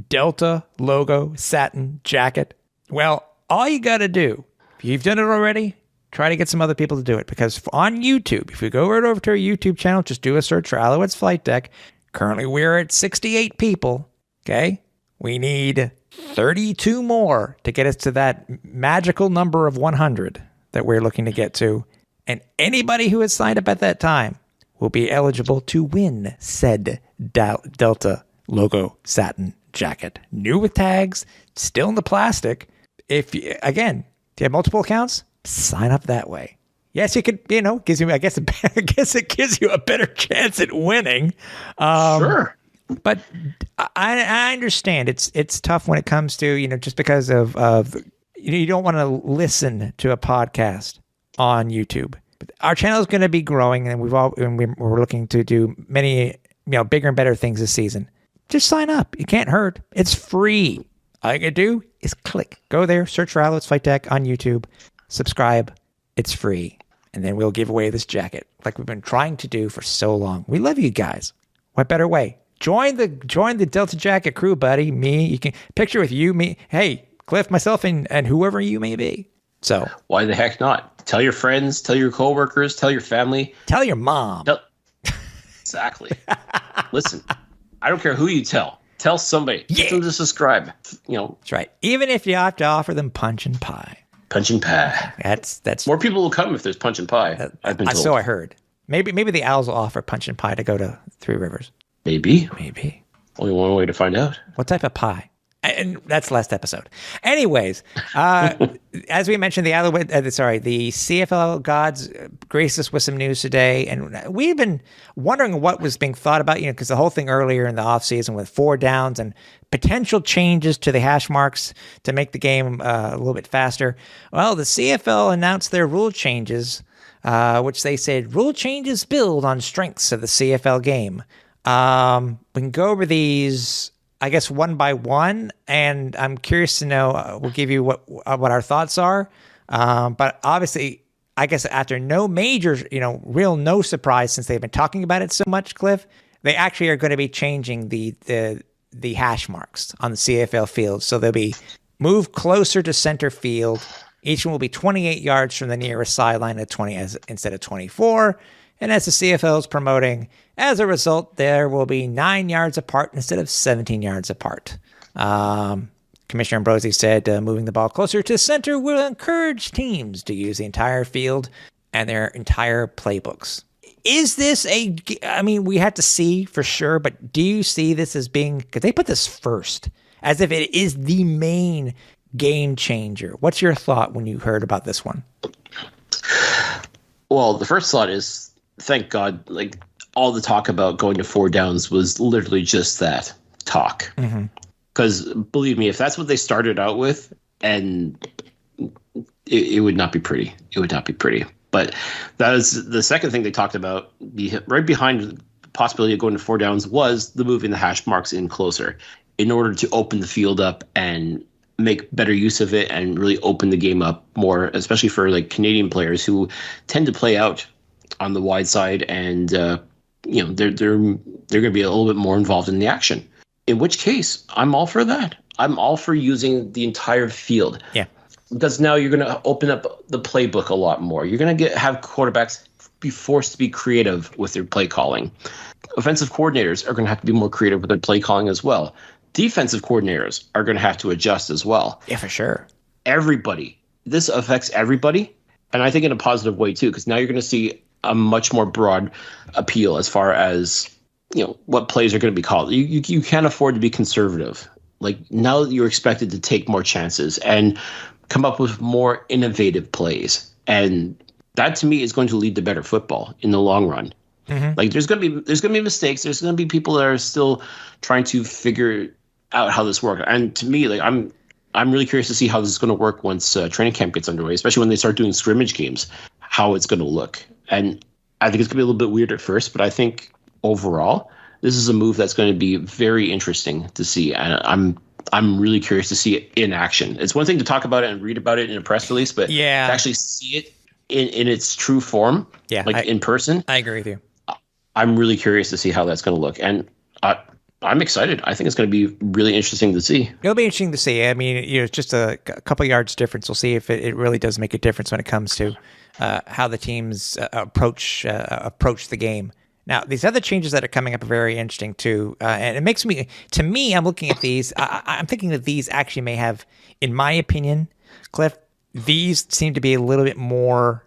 Delta logo satin jacket? Well, all you got to do, if you've done it already, try to get some other people to do it. Because on YouTube, if you go right over to our YouTube channel, just do a search for Alouettes Flight Deck. Currently, we're at 68 people. Okay? We need 32 more to get us to that magical number of 100 that we're looking to get to. And anybody who has signed up at that time will be eligible to win said Delta logo satin jacket. New with tags, still in the plastic. If you have multiple accounts, sign up that way. Yes, you could, gives you, I guess it gives you a better chance at winning.
Sure.
But I understand it's tough when it comes to, just because of you don't want to listen to a podcast on YouTube. But our channel is going to be growing, and we're looking to do many, bigger and better things this season. Just sign up. You can't hurt. It's free. All you got to do is go there, search for Alouettes Flight Deck on YouTube, subscribe. It's free. And then we'll give away this jacket like we've been trying to do for so long. We love you guys. What better way? Join the Delta Jacket crew, buddy. Me, you can picture with you, me. Hey, Cliff, myself, and whoever you may be. So
why the heck not? Tell your friends, tell your coworkers, tell your family.
Tell your mom.
Exactly. Listen, I don't care who you tell. Tell somebody. Get them to subscribe.
That's right. Even if you have to offer them punch and pie.
Punch and pie.
That's
more people will come if there's punch and pie. I've been told.
So I heard. Maybe the Owls will offer punch and pie to go to Three Rivers.
Maybe.
Only
one way to find out.
What type of pie? And that's last episode. Anyways, as we mentioned, the CFL gods graced us with some news today, and we've been wondering what was being thought about, because the whole thing earlier in the offseason with 4 downs and potential changes to the hash marks to make the game a little bit faster. Well, the CFL announced their rule changes, which they said rule changes build on strengths of the CFL game. We can go over these, I guess, one by one, and I'm curious to know, we'll give you what our thoughts are. But obviously, I guess after no major, no surprise, since they've been talking about it so much, Cliff, they actually are going to be changing the hash marks on the CFL field. So they'll be moved closer to center field. Each one will be 28 yards from the nearest sideline at 20 instead of 24. And as the CFL is promoting, as a result, there will be 9 yards apart instead of 17 yards apart. Commissioner Ambrosi said moving the ball closer to center will encourage teams to use the entire field and their entire playbooks. Is this we have to see for sure, but do you see this as being, because they put this first, as if it is the main game changer? What's your thought when you heard about this one?
Well, the first thought is, thank God, like all the talk about going to 4 downs was literally just that talk. Because believe me, if that's what they started out with, and it would not be pretty. It would not be pretty. But that is the second thing they talked about. Right behind the possibility of going to 4 downs was the moving the hash marks in closer in order to open the field up and make better use of it and really open the game up more, especially for like Canadian players who tend to play out on the wide side, and they're going to be a little bit more involved in the action. In which case, I'm all for that. I'm all for using the entire field.
Yeah.
Because now you're going to open up the playbook a lot more. You're going to have quarterbacks be forced to be creative with their play calling. Offensive coordinators are going to have to be more creative with their play calling as well. Defensive coordinators are going to have to adjust as well.
Yeah, for sure.
Everybody. This affects everybody, and I think in a positive way too, because now you're going to see a much more broad appeal as far as what plays are going to be called. You can't afford to be conservative. Like now you're expected to take more chances and come up with more innovative plays, and that to me is going to lead to better football in the long run. Like there's going to be mistakes. There's going to be people that are still trying to figure out how this works. And to me, like I'm really curious to see how this is going to work once training camp gets underway, especially when they start doing scrimmage games, how it's going to look. And I think it's going to be a little bit weird at first, but I think overall this is a move that's going to be very interesting to see. And I'm really curious to see it in action. It's one thing to talk about it and read about it in a press release, but to actually see it in its true form, in person.
I agree with you.
I'm really curious to see how that's going to look. And I'm excited. I think it's going to be really interesting to see.
It'll be interesting to see. I mean, it's just a couple yards difference. We'll see if it really does make a difference when it comes to how the teams approach the game. Now, these other changes that are coming up are very interesting too, and it makes me. To me, I'm looking at these. I'm thinking that these actually may have, in my opinion, Cliff, these seem to be a little bit more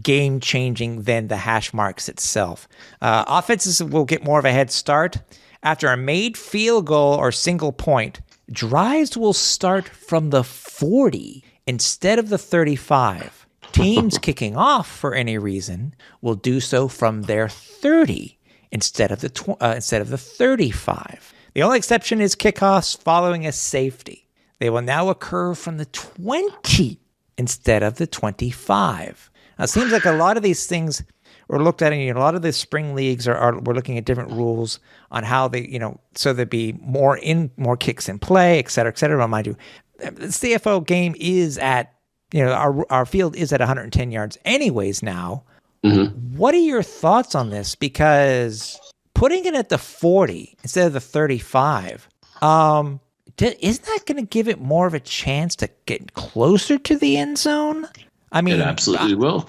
game-changing than the hash marks itself. Offenses will get more of a head start. After a made field goal or single point, drives will start from the 40 instead of the 35. Teams kicking off for any reason will do so from their 30 instead of the 35. The only exception is kickoffs following a safety. They will now occur from the 20 instead of the 25. Now, it seems like a lot of these things were looked at, and a lot of the spring leagues we're looking at different rules on how they, so there'd be more kicks in play, et cetera, et cetera. Mind you, the CFO game is at, our field is at 110 yards anyways now. What are your thoughts on this? Because putting it at the 40 instead of the 35, isn't that going to give it more of a chance to get closer to the end zone? I mean,
it absolutely will.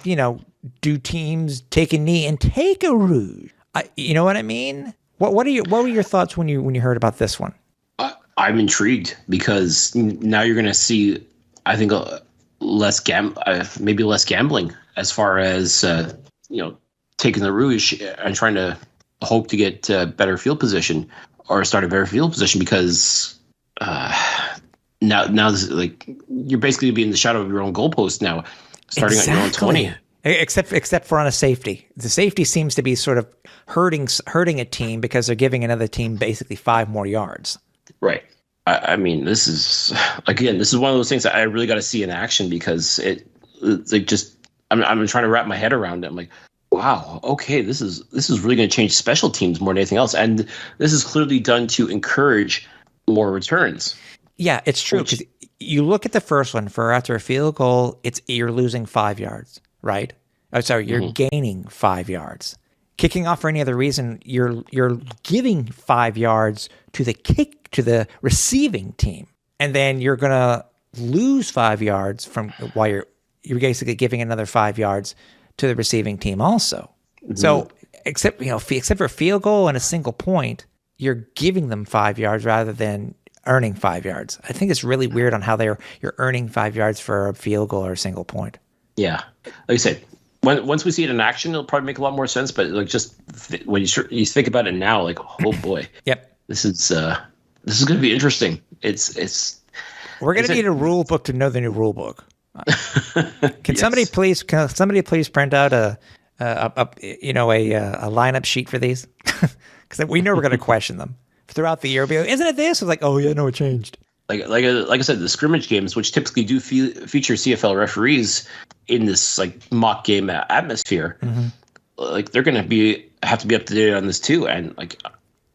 Do teams take a knee and take a rouge? You know what I mean? What were your thoughts when you heard about this one?
I'm intrigued because now you're going to see, I think, maybe less gambling as far as taking the rouge and trying to hope to get better field position or start a better field position, because now this is like you're basically be in the shadow of your own goalpost now, starting at your own 20.
Except for on a safety. The safety seems to be sort of hurting a team because they're giving another team basically 5 more yards.
Right. I mean, this is one of those things that I really got to see in action, because it's like I'm trying to wrap my head around it. I'm like, wow, okay, this is really going to change special teams more than anything else, and this is clearly done to encourage more returns.
Yeah, it's true, because you look at the first one, for after a field goal, you're losing 5 yards, right? Oh, sorry, you're gaining 5 yards. Kicking off for any other reason, you're giving 5 yards to the receiving team, and then you're gonna lose 5 yards from while you're basically giving another 5 yards to the receiving team also. So except for a field goal and a single point, you're giving them 5 yards rather than earning 5 yards. I think it's really weird on how you're earning 5 yards for a field goal or a single point. Yeah,
like I said, once we see it in action, it'll probably make a lot more sense. But like when you think about it now, like, oh boy,
yep,
this is going to be interesting. We're
going to need a rule book to know the new rule book. Can somebody please print out a lineup sheet for these? Because we know we're going to question them throughout the year. Be like, isn't it this? It's like, oh yeah, no, it changed.
Like I said, the scrimmage games, which typically do feature CFL referees in this like mock game atmosphere, like they're going to have to be up to date on this too, and like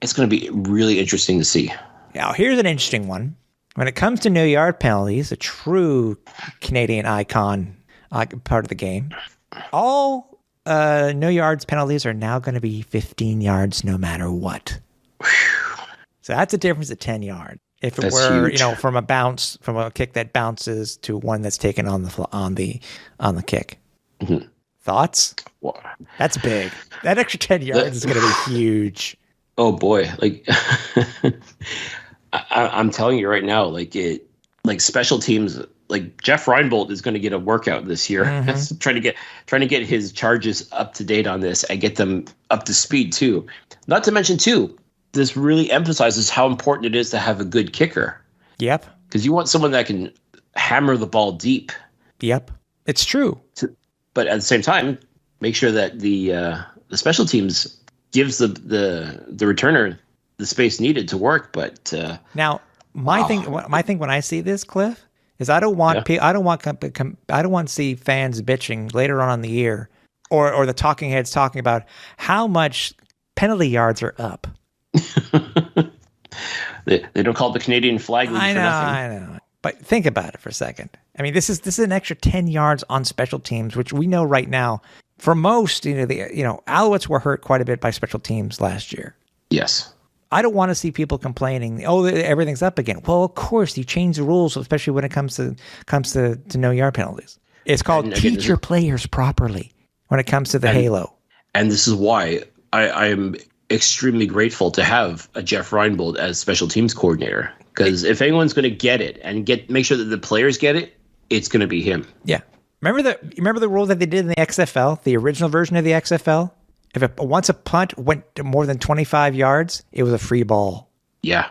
it's going to be really interesting to see.
Now, here's an interesting one. When it comes to no yard penalties, a true Canadian icon part of the game, all no yards penalties are now going to be 15 yards no matter what. So that's a difference of 10 yards. If it were, huge. From a kick that bounces to one that's taken on the kick. Mm-hmm. Thoughts? Wow. That's big. That extra 10 yards is going to be huge.
Oh boy! Like I'm telling you right now, like special teams, like Jeff Reinbold is going to get a workout this year, trying to get his charges up to date on this and get them up to speed too. Not to mention too, this really emphasizes how important it is to have a good kicker.
Yep.
Because you want someone that can hammer the ball deep.
Yep. It's true.
But at the same time, make sure that the special teams gives the returner the space needed to work. But
now my thing when I see this, Cliff, is I don't want to see fans bitching later on in the year or the talking heads talking about how much penalty yards are up.
They don't call it the Canadian flag league for nothing.
I know. But think about it for a second. I mean, this is an extra 10 yards on special teams, which we know right now. For most, Alouettes were hurt quite a bit by special teams last year.
Yes.
I don't want to see people complaining, oh, everything's up again. Well, of course, you change the rules, especially when it comes to no yard penalties. It's called teach your players properly when it comes to the halo.
And this is why I am extremely grateful to have a Jeff Reinbold as special teams coordinator. Because if anyone's going to get it and make sure that the players get it, it's going to be him.
Yeah. Remember the rule that they did in the XFL, the original version of the XFL? Once a punt went to more than 25 yards, it was a free ball.
Yeah.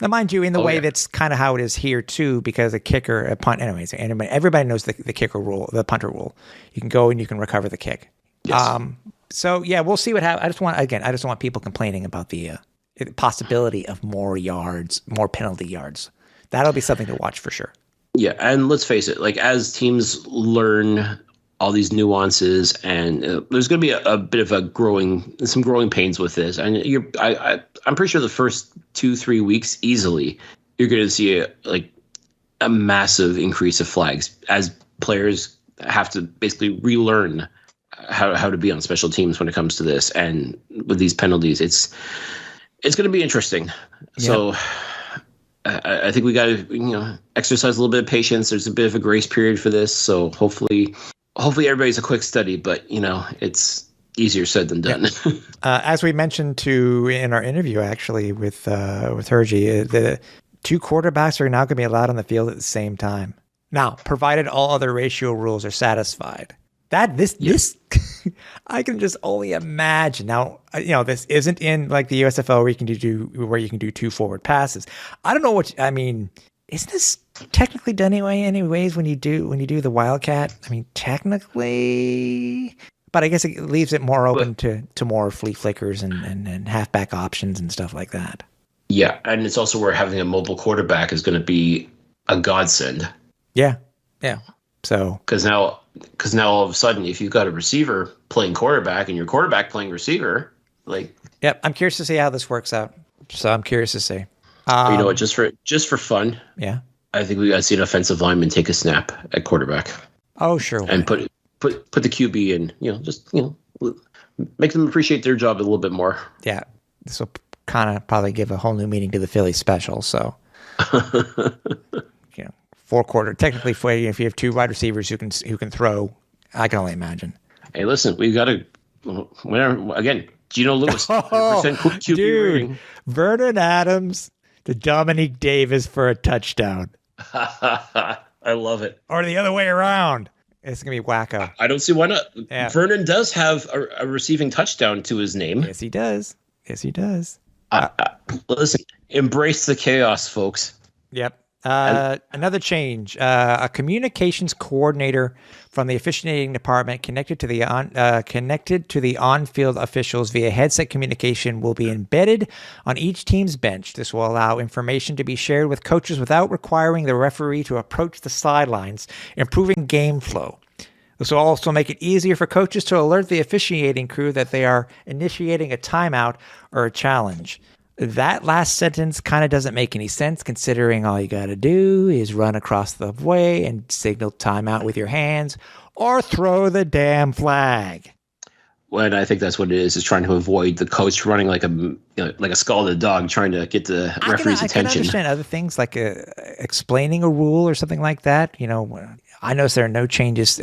Now, mind you, in the way that's kind of how it is here too, because a punt, anyways, everybody knows the kicker rule, the punter rule. You can go and you can recover the kick.
Yes.
So yeah, we'll see what happens. I just want people complaining about the possibility of more yards, more penalty yards. That'll be something to watch for sure.
Yeah, and let's face it, like as teams learn all these nuances, and there's going to be a bit of some growing pains with this. And I'm pretty sure the first 2-3 weeks easily, you're going to see a massive increase of flags as players have to basically relearn how to be on special teams when it comes to this. And with these penalties, it's going to be interesting. Yep. So I think we got to exercise a little bit of patience. There's a bit of a grace period for this, so hopefully everybody's a quick study, but it's easier said than done.
Yeah. As we mentioned in our interview actually with Hergy, the two quarterbacks are now going to be allowed on the field at the same time. Now, provided all other ratio rules are satisfied. This I can just only imagine. Now, this isn't in like the USFL where you can do two forward passes. I don't know isn't this technically done anyways when you do the Wildcat? I mean, technically, but I guess it leaves it more open to more flea flickers and halfback options and stuff like that.
Yeah, and it's also where having a mobile quarterback is going to be a godsend.
Yeah. So
because now all of a sudden, if you've got a receiver playing quarterback and your quarterback playing receiver,
yep, I'm curious to see how this works out. So I'm curious to see.
You know what? Just for fun,
yeah,
I think we got to see an offensive lineman take a snap at quarterback.
Oh, sure.
And put the QB in. Make them appreciate their job a little bit more.
Yeah, this will kind of probably give a whole new meaning to the Philly special. So, 4-quarter. Technically, if you have two wide receivers who can throw, I can only imagine.
Hey, listen, we got to. Again, Geno Lewis, 100% QB
dude,
rating.
Vernon Adams to Dominique Davis for a touchdown.
I love it.
Or the other way around. It's going to be wacko.
I don't see why not.
Yeah.
Vernon does have a receiving touchdown to his name.
Yes, he does.
Listen, embrace the chaos, folks.
Yep. Another change. A communications coordinator from the officiating department connected to the on-field officials via headset communication will be embedded on each team's bench. This will allow information to be shared with coaches without requiring the referee to approach the sidelines, improving game flow. This will also make it easier for coaches to alert the officiating crew that they are initiating a timeout or a challenge. That last sentence kind of doesn't make any sense, considering all you got to do is run across the way and signal timeout with your hands or throw the damn flag.
Well, and I think that's what it is trying to avoid the coach running like a scalded dog trying to get the referee's attention. I can understand
other things like explaining a rule or something like that. I notice there are no changes.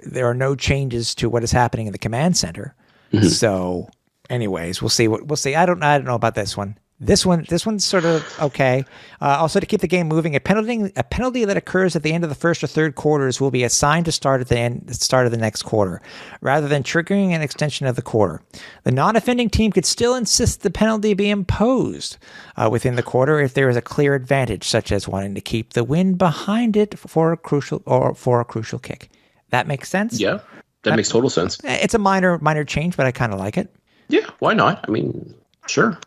There are no changes to what is happening in the command center. Mm-hmm. So, anyways, we'll see. I don't know about this one. This one's sort of okay. Also, to keep the game moving, a penalty that occurs at the end of the first or third quarters will be assigned to start at the start of the next quarter, rather than triggering an extension of the quarter. The non-offending team could still insist the penalty be imposed within the quarter if there is a clear advantage, such as wanting to keep the wind behind it for a crucial kick. That makes sense?
Yeah, that makes total sense.
It's a minor change, but I kind of like it.
Yeah, why not? I mean, sure.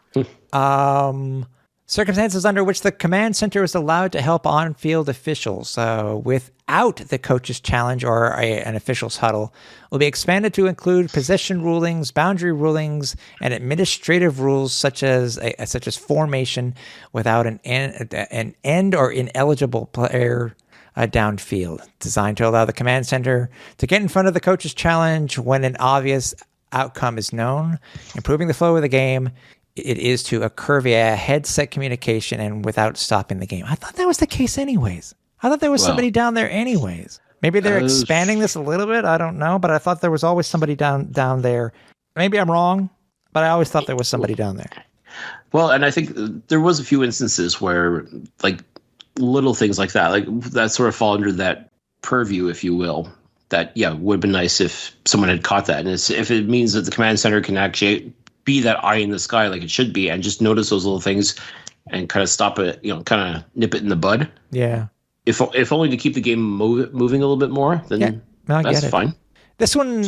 Circumstances under which the command center is allowed to help on-field officials without the coach's challenge or an official's huddle will be expanded to include possession rulings, boundary rulings, and administrative rules such as formation without an end or ineligible player downfield, designed to allow the command center to get in front of the coach's challenge when an obvious outcome is known, improving the flow of the game. It is to occur via headset communication and without stopping the game. I thought that was the case anyways. I thought there was somebody down there anyways. Maybe they're expanding this a little bit. I don't know, but I thought there was always somebody down there. Maybe I'm wrong, but I always thought there was somebody down there.
Well, and I think there was a few instances where, like, little things like that sort of fall under that purview, if you will. That, would have been nice if someone had caught that. And if it means that the command center can actually be that eye in the sky like it should be and just notice those little things and kind of stop it, kind of nip it in the bud.
Yeah.
If only to keep the game moving a little bit more, then that's fine.
This one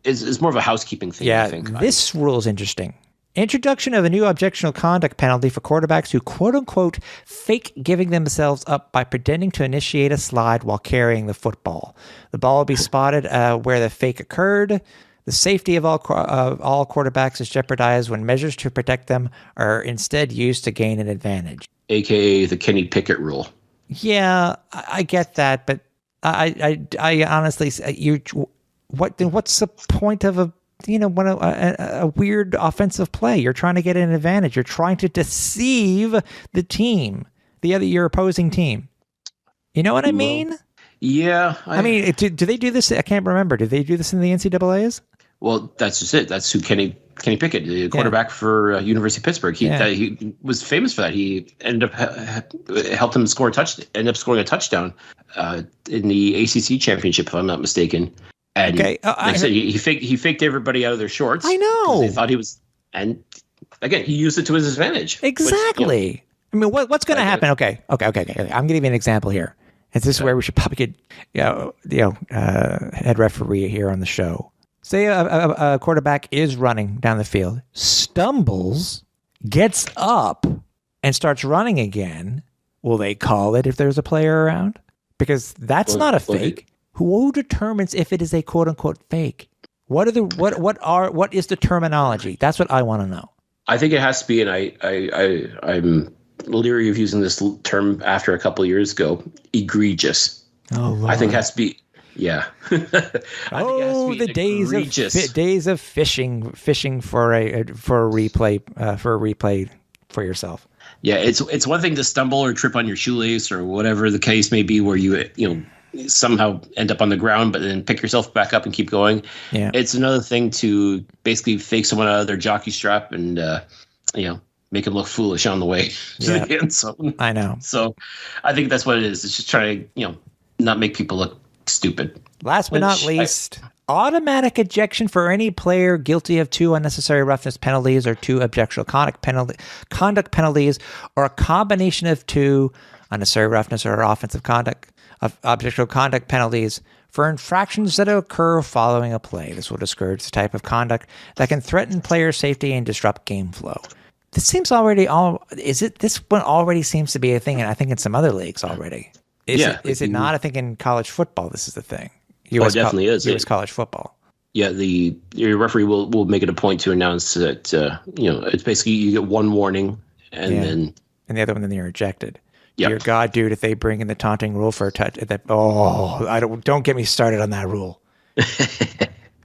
is more of a housekeeping thing, I think.
This rule is interesting. Introduction of a new objectionable conduct penalty for quarterbacks who, quote-unquote, fake giving themselves up by pretending to initiate a slide while carrying the football. The ball will be spotted where the fake occurred. The safety of all quarterbacks is jeopardized when measures to protect them are instead used to gain an advantage.
AKA the Kenny Pickett rule.
Yeah, I get that, but I honestly, what's the point of a weird offensive play? You're trying to get an advantage. You're trying to deceive the team, your opposing team. You know what I mean?
Yeah.
I mean, do they do this? I can't remember. Do they do this in the NCAAs?
Well, that's just it. That's who Kenny Pickett, the quarterback for University of Pittsburgh. He was famous for that. He ended up helped him score ended up scoring a touchdown in the ACC championship, if I'm not mistaken. And like I said, he faked everybody out of their shorts.
I know.
They thought he was, and again, he used it to his advantage.
Exactly. Which, I mean, what's going to happen? Okay. I'm going to give you an example here. And this is where we should probably get, head referee here on the show. Say a quarterback is running down the field, stumbles, gets up, and starts running again. Will they call it if there's a player around? Because that's not a fake. Who determines if it is a quote unquote fake? What is the terminology? That's what I want to know.
I think it has to be, and I'm leery of using this term after a couple of years ago, egregious.
Oh, Lord.
I think it has to be, yeah.
The days of fishing for a replay for yourself.
Yeah, it's one thing to stumble or trip on your shoelace or whatever the case may be, where you somehow end up on the ground, but then pick yourself back up and keep going.
Yeah,
it's another thing to basically fake someone out of their jockey strap and make them look foolish on the way to the end zone.
I know.
So I think that's what it is. It's just trying to, not make people look stupid.
Last but not least, automatic ejection for any player guilty of 2 unnecessary roughness penalties or 2 objectionable conduct penalties, or a combination of 2 unnecessary roughness or offensive conduct of objectionable conduct penalties for infractions that occur following a play. This will discourage the type of conduct that can threaten player safety and disrupt game flow. This seems already this one already seems to be a thing, and I think in some other leagues already. Is it not? I think in college football this is the thing.
It definitely is.
U.S. college football.
Yeah, your referee will make it a point to announce that it's basically you get one warning and
the other one, then you're ejected.
Yep.
Dear God, dude, if they bring in the taunting rule for a touch, don't get me started on that rule.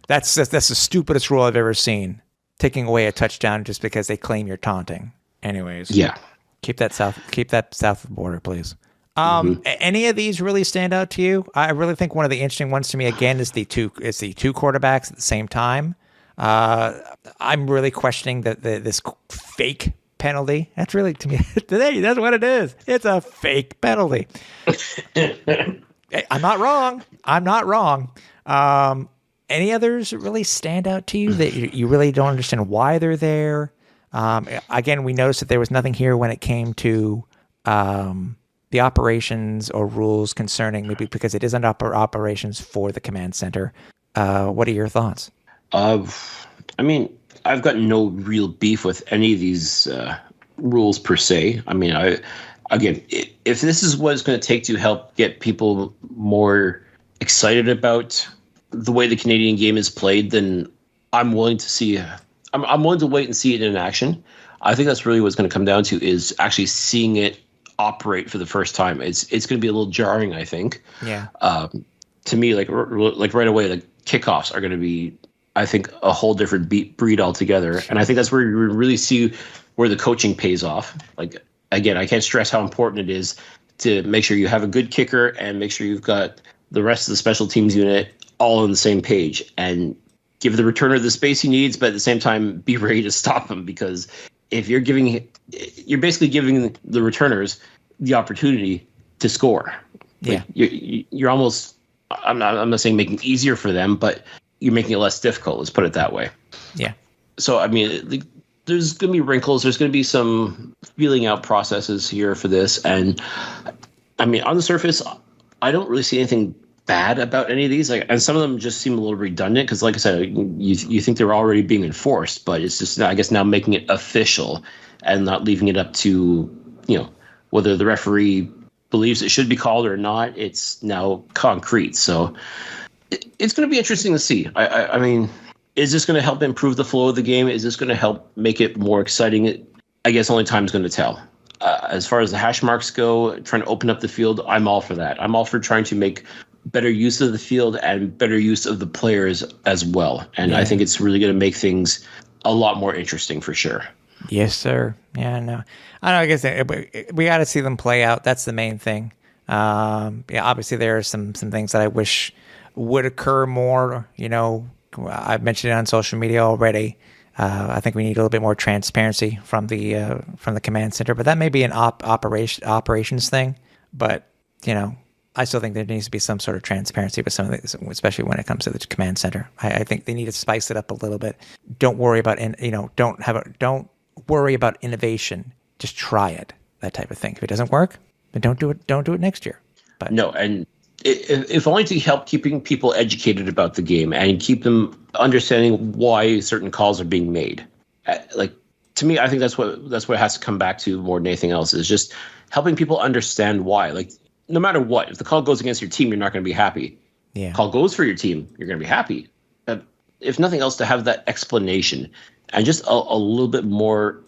That's the stupidest rule I've ever seen. Taking away a touchdown just because they claim you're taunting. Anyways,
yeah,
keep that south of the border, please. Any of these really stand out to you? I really think one of the interesting ones to me again is the two quarterbacks at the same time. I'm really questioning this fake penalty. That's really, to me, today, that's what it is. It's a fake penalty. I'm not wrong. Any others really stand out to you that you really don't understand why they're there? Again, we noticed that there was nothing here when it came to the operations or rules concerning, maybe because it isn't operations for the command center. What are your thoughts?
I mean, I've got no real beef with any of these rules per se. I mean, if this is what it's going to take to help get people more excited about the way the Canadian game is played, then I'm willing to see. I'm willing to wait and see it in action. I think that's really what's going to come down to is actually seeing it operate for the first time. It's going to be a little jarring, I think.
Yeah.
To me, like right away, like kickoffs are going to be, I think, a whole different breed altogether. And I think that's where you really see where the coaching pays off. Like, again, I can't stress how important it is to make sure you have a good kicker and make sure you've got the rest of the special teams unit all on the same page and give the returner the space he needs, but at the same time, be ready to stop him, because if you're basically giving the returners the opportunity to score.
Yeah.
Like you're almost, I'm not saying making it easier for them, but you're making it less difficult. Let's put it that way.
Yeah.
So, I mean, there's going to be wrinkles. There's going to be some feeling out processes here for this. And I mean, on the surface, I don't really see anything bad about any of these. And some of them just seem a little redundant because, like I said, you think they're already being enforced, but it's just, I guess, now making it official and not leaving it up to, whether the referee believes it should be called or not. It's now concrete. So it's going to be interesting to see. I mean, is this going to help improve the flow of the game? Is this going to help make it more exciting? I guess only time's going to tell. As far as the hash marks go, trying to open up the field, I'm all for that. I'm all for trying to make better use of the field and better use of the players as well. And I think it's really going to make things a lot more interesting for sure.
Yes, sir. Yeah, no. I guess we got to see them play out. That's the main thing. Obviously there are some things that I wish would occur more. I've mentioned it on social media already. I think we need a little bit more transparency from the command center, but that may be an operations thing. But I still think there needs to be some sort of transparency with some of these, especially when it comes to the command center. I think they need to spice it up a little bit. Don't worry about don't worry about innovation. Just try it. That type of thing. If it doesn't work, then don't do it. Don't do it next year. But
no, and if only to help keeping people educated about the game and keep them understanding why certain calls are being made. Like, to me, I think that's what it has to come back to more than anything else, is just helping people understand why. Like, no matter what, if the call goes against your team, you're not going to be happy.
Yeah.
Call goes for your team, you're going to be happy. If nothing else, to have that explanation and just a little bit more,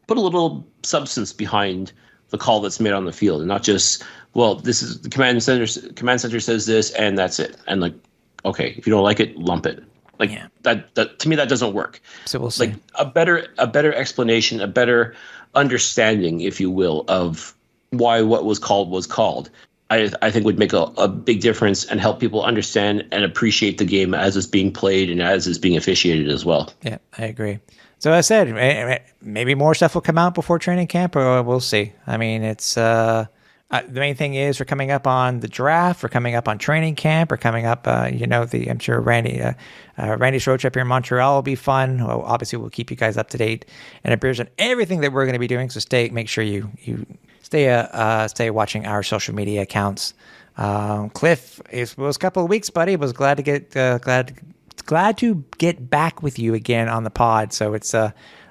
put a little substance behind the call that's made on the field, and not just, well, this is the command center says this and that's it. And like, okay, if you don't like it, lump it. Like that to me, that doesn't work.
So we'll see.
Like a better explanation, a better understanding, if you will, of why what was called. I think would make a big difference and help people understand and appreciate the game as it's being played and as it's being officiated as well.
Yeah, I agree. So I said, maybe more stuff will come out before training camp, or we'll see. I mean, it's The main thing is we're coming up on the draft, we're coming up on training camp, we're coming up, I'm sure Randy's road trip here in Montreal will be fun. Well, obviously, we'll keep you guys up to date and appears on everything that we're going to be doing. So make sure you stay watching our social media accounts. Cliff, it was a couple of weeks, buddy. Was glad to get back with you again on the pod. So it's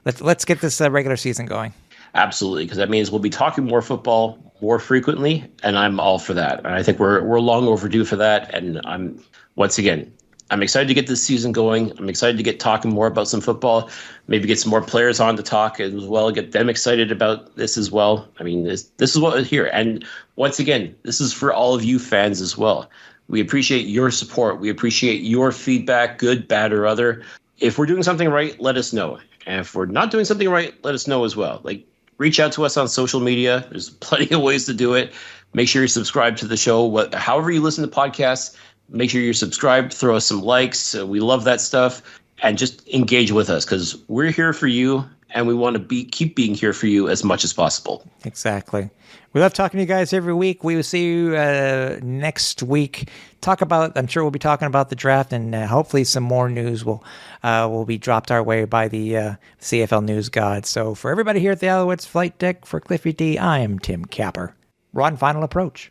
let's get this regular season going.
Absolutely, because that means we'll be talking more football more frequently, and I'm all for that. And I think we're long overdue for that. And I'm excited to get this season going. I'm excited to get talking more about some football, maybe get some more players on to talk as well, get them excited about this as well. I mean, this is what we're here. And once again, this is for all of you fans as well. We appreciate your support. We appreciate your feedback, good, bad, or other. If we're doing something right, let us know. And if we're not doing something right, let us know as well. Reach out to us on social media. There's plenty of ways to do it. Make sure you're subscribed to the show. However you listen to podcasts, make sure you're subscribed. Throw us some likes. We love that stuff. And just engage with us because we're here for you, and we want to keep being here for you as much as possible.
Exactly. We love talking to you guys every week. We will see you next week. I'm sure we'll be talking about the draft, and hopefully some more news will be dropped our way by the CFL News God. So for everybody here at the Alouettes Flight Deck, for Cliffy D, I am Tim Capper. We're on Final Approach.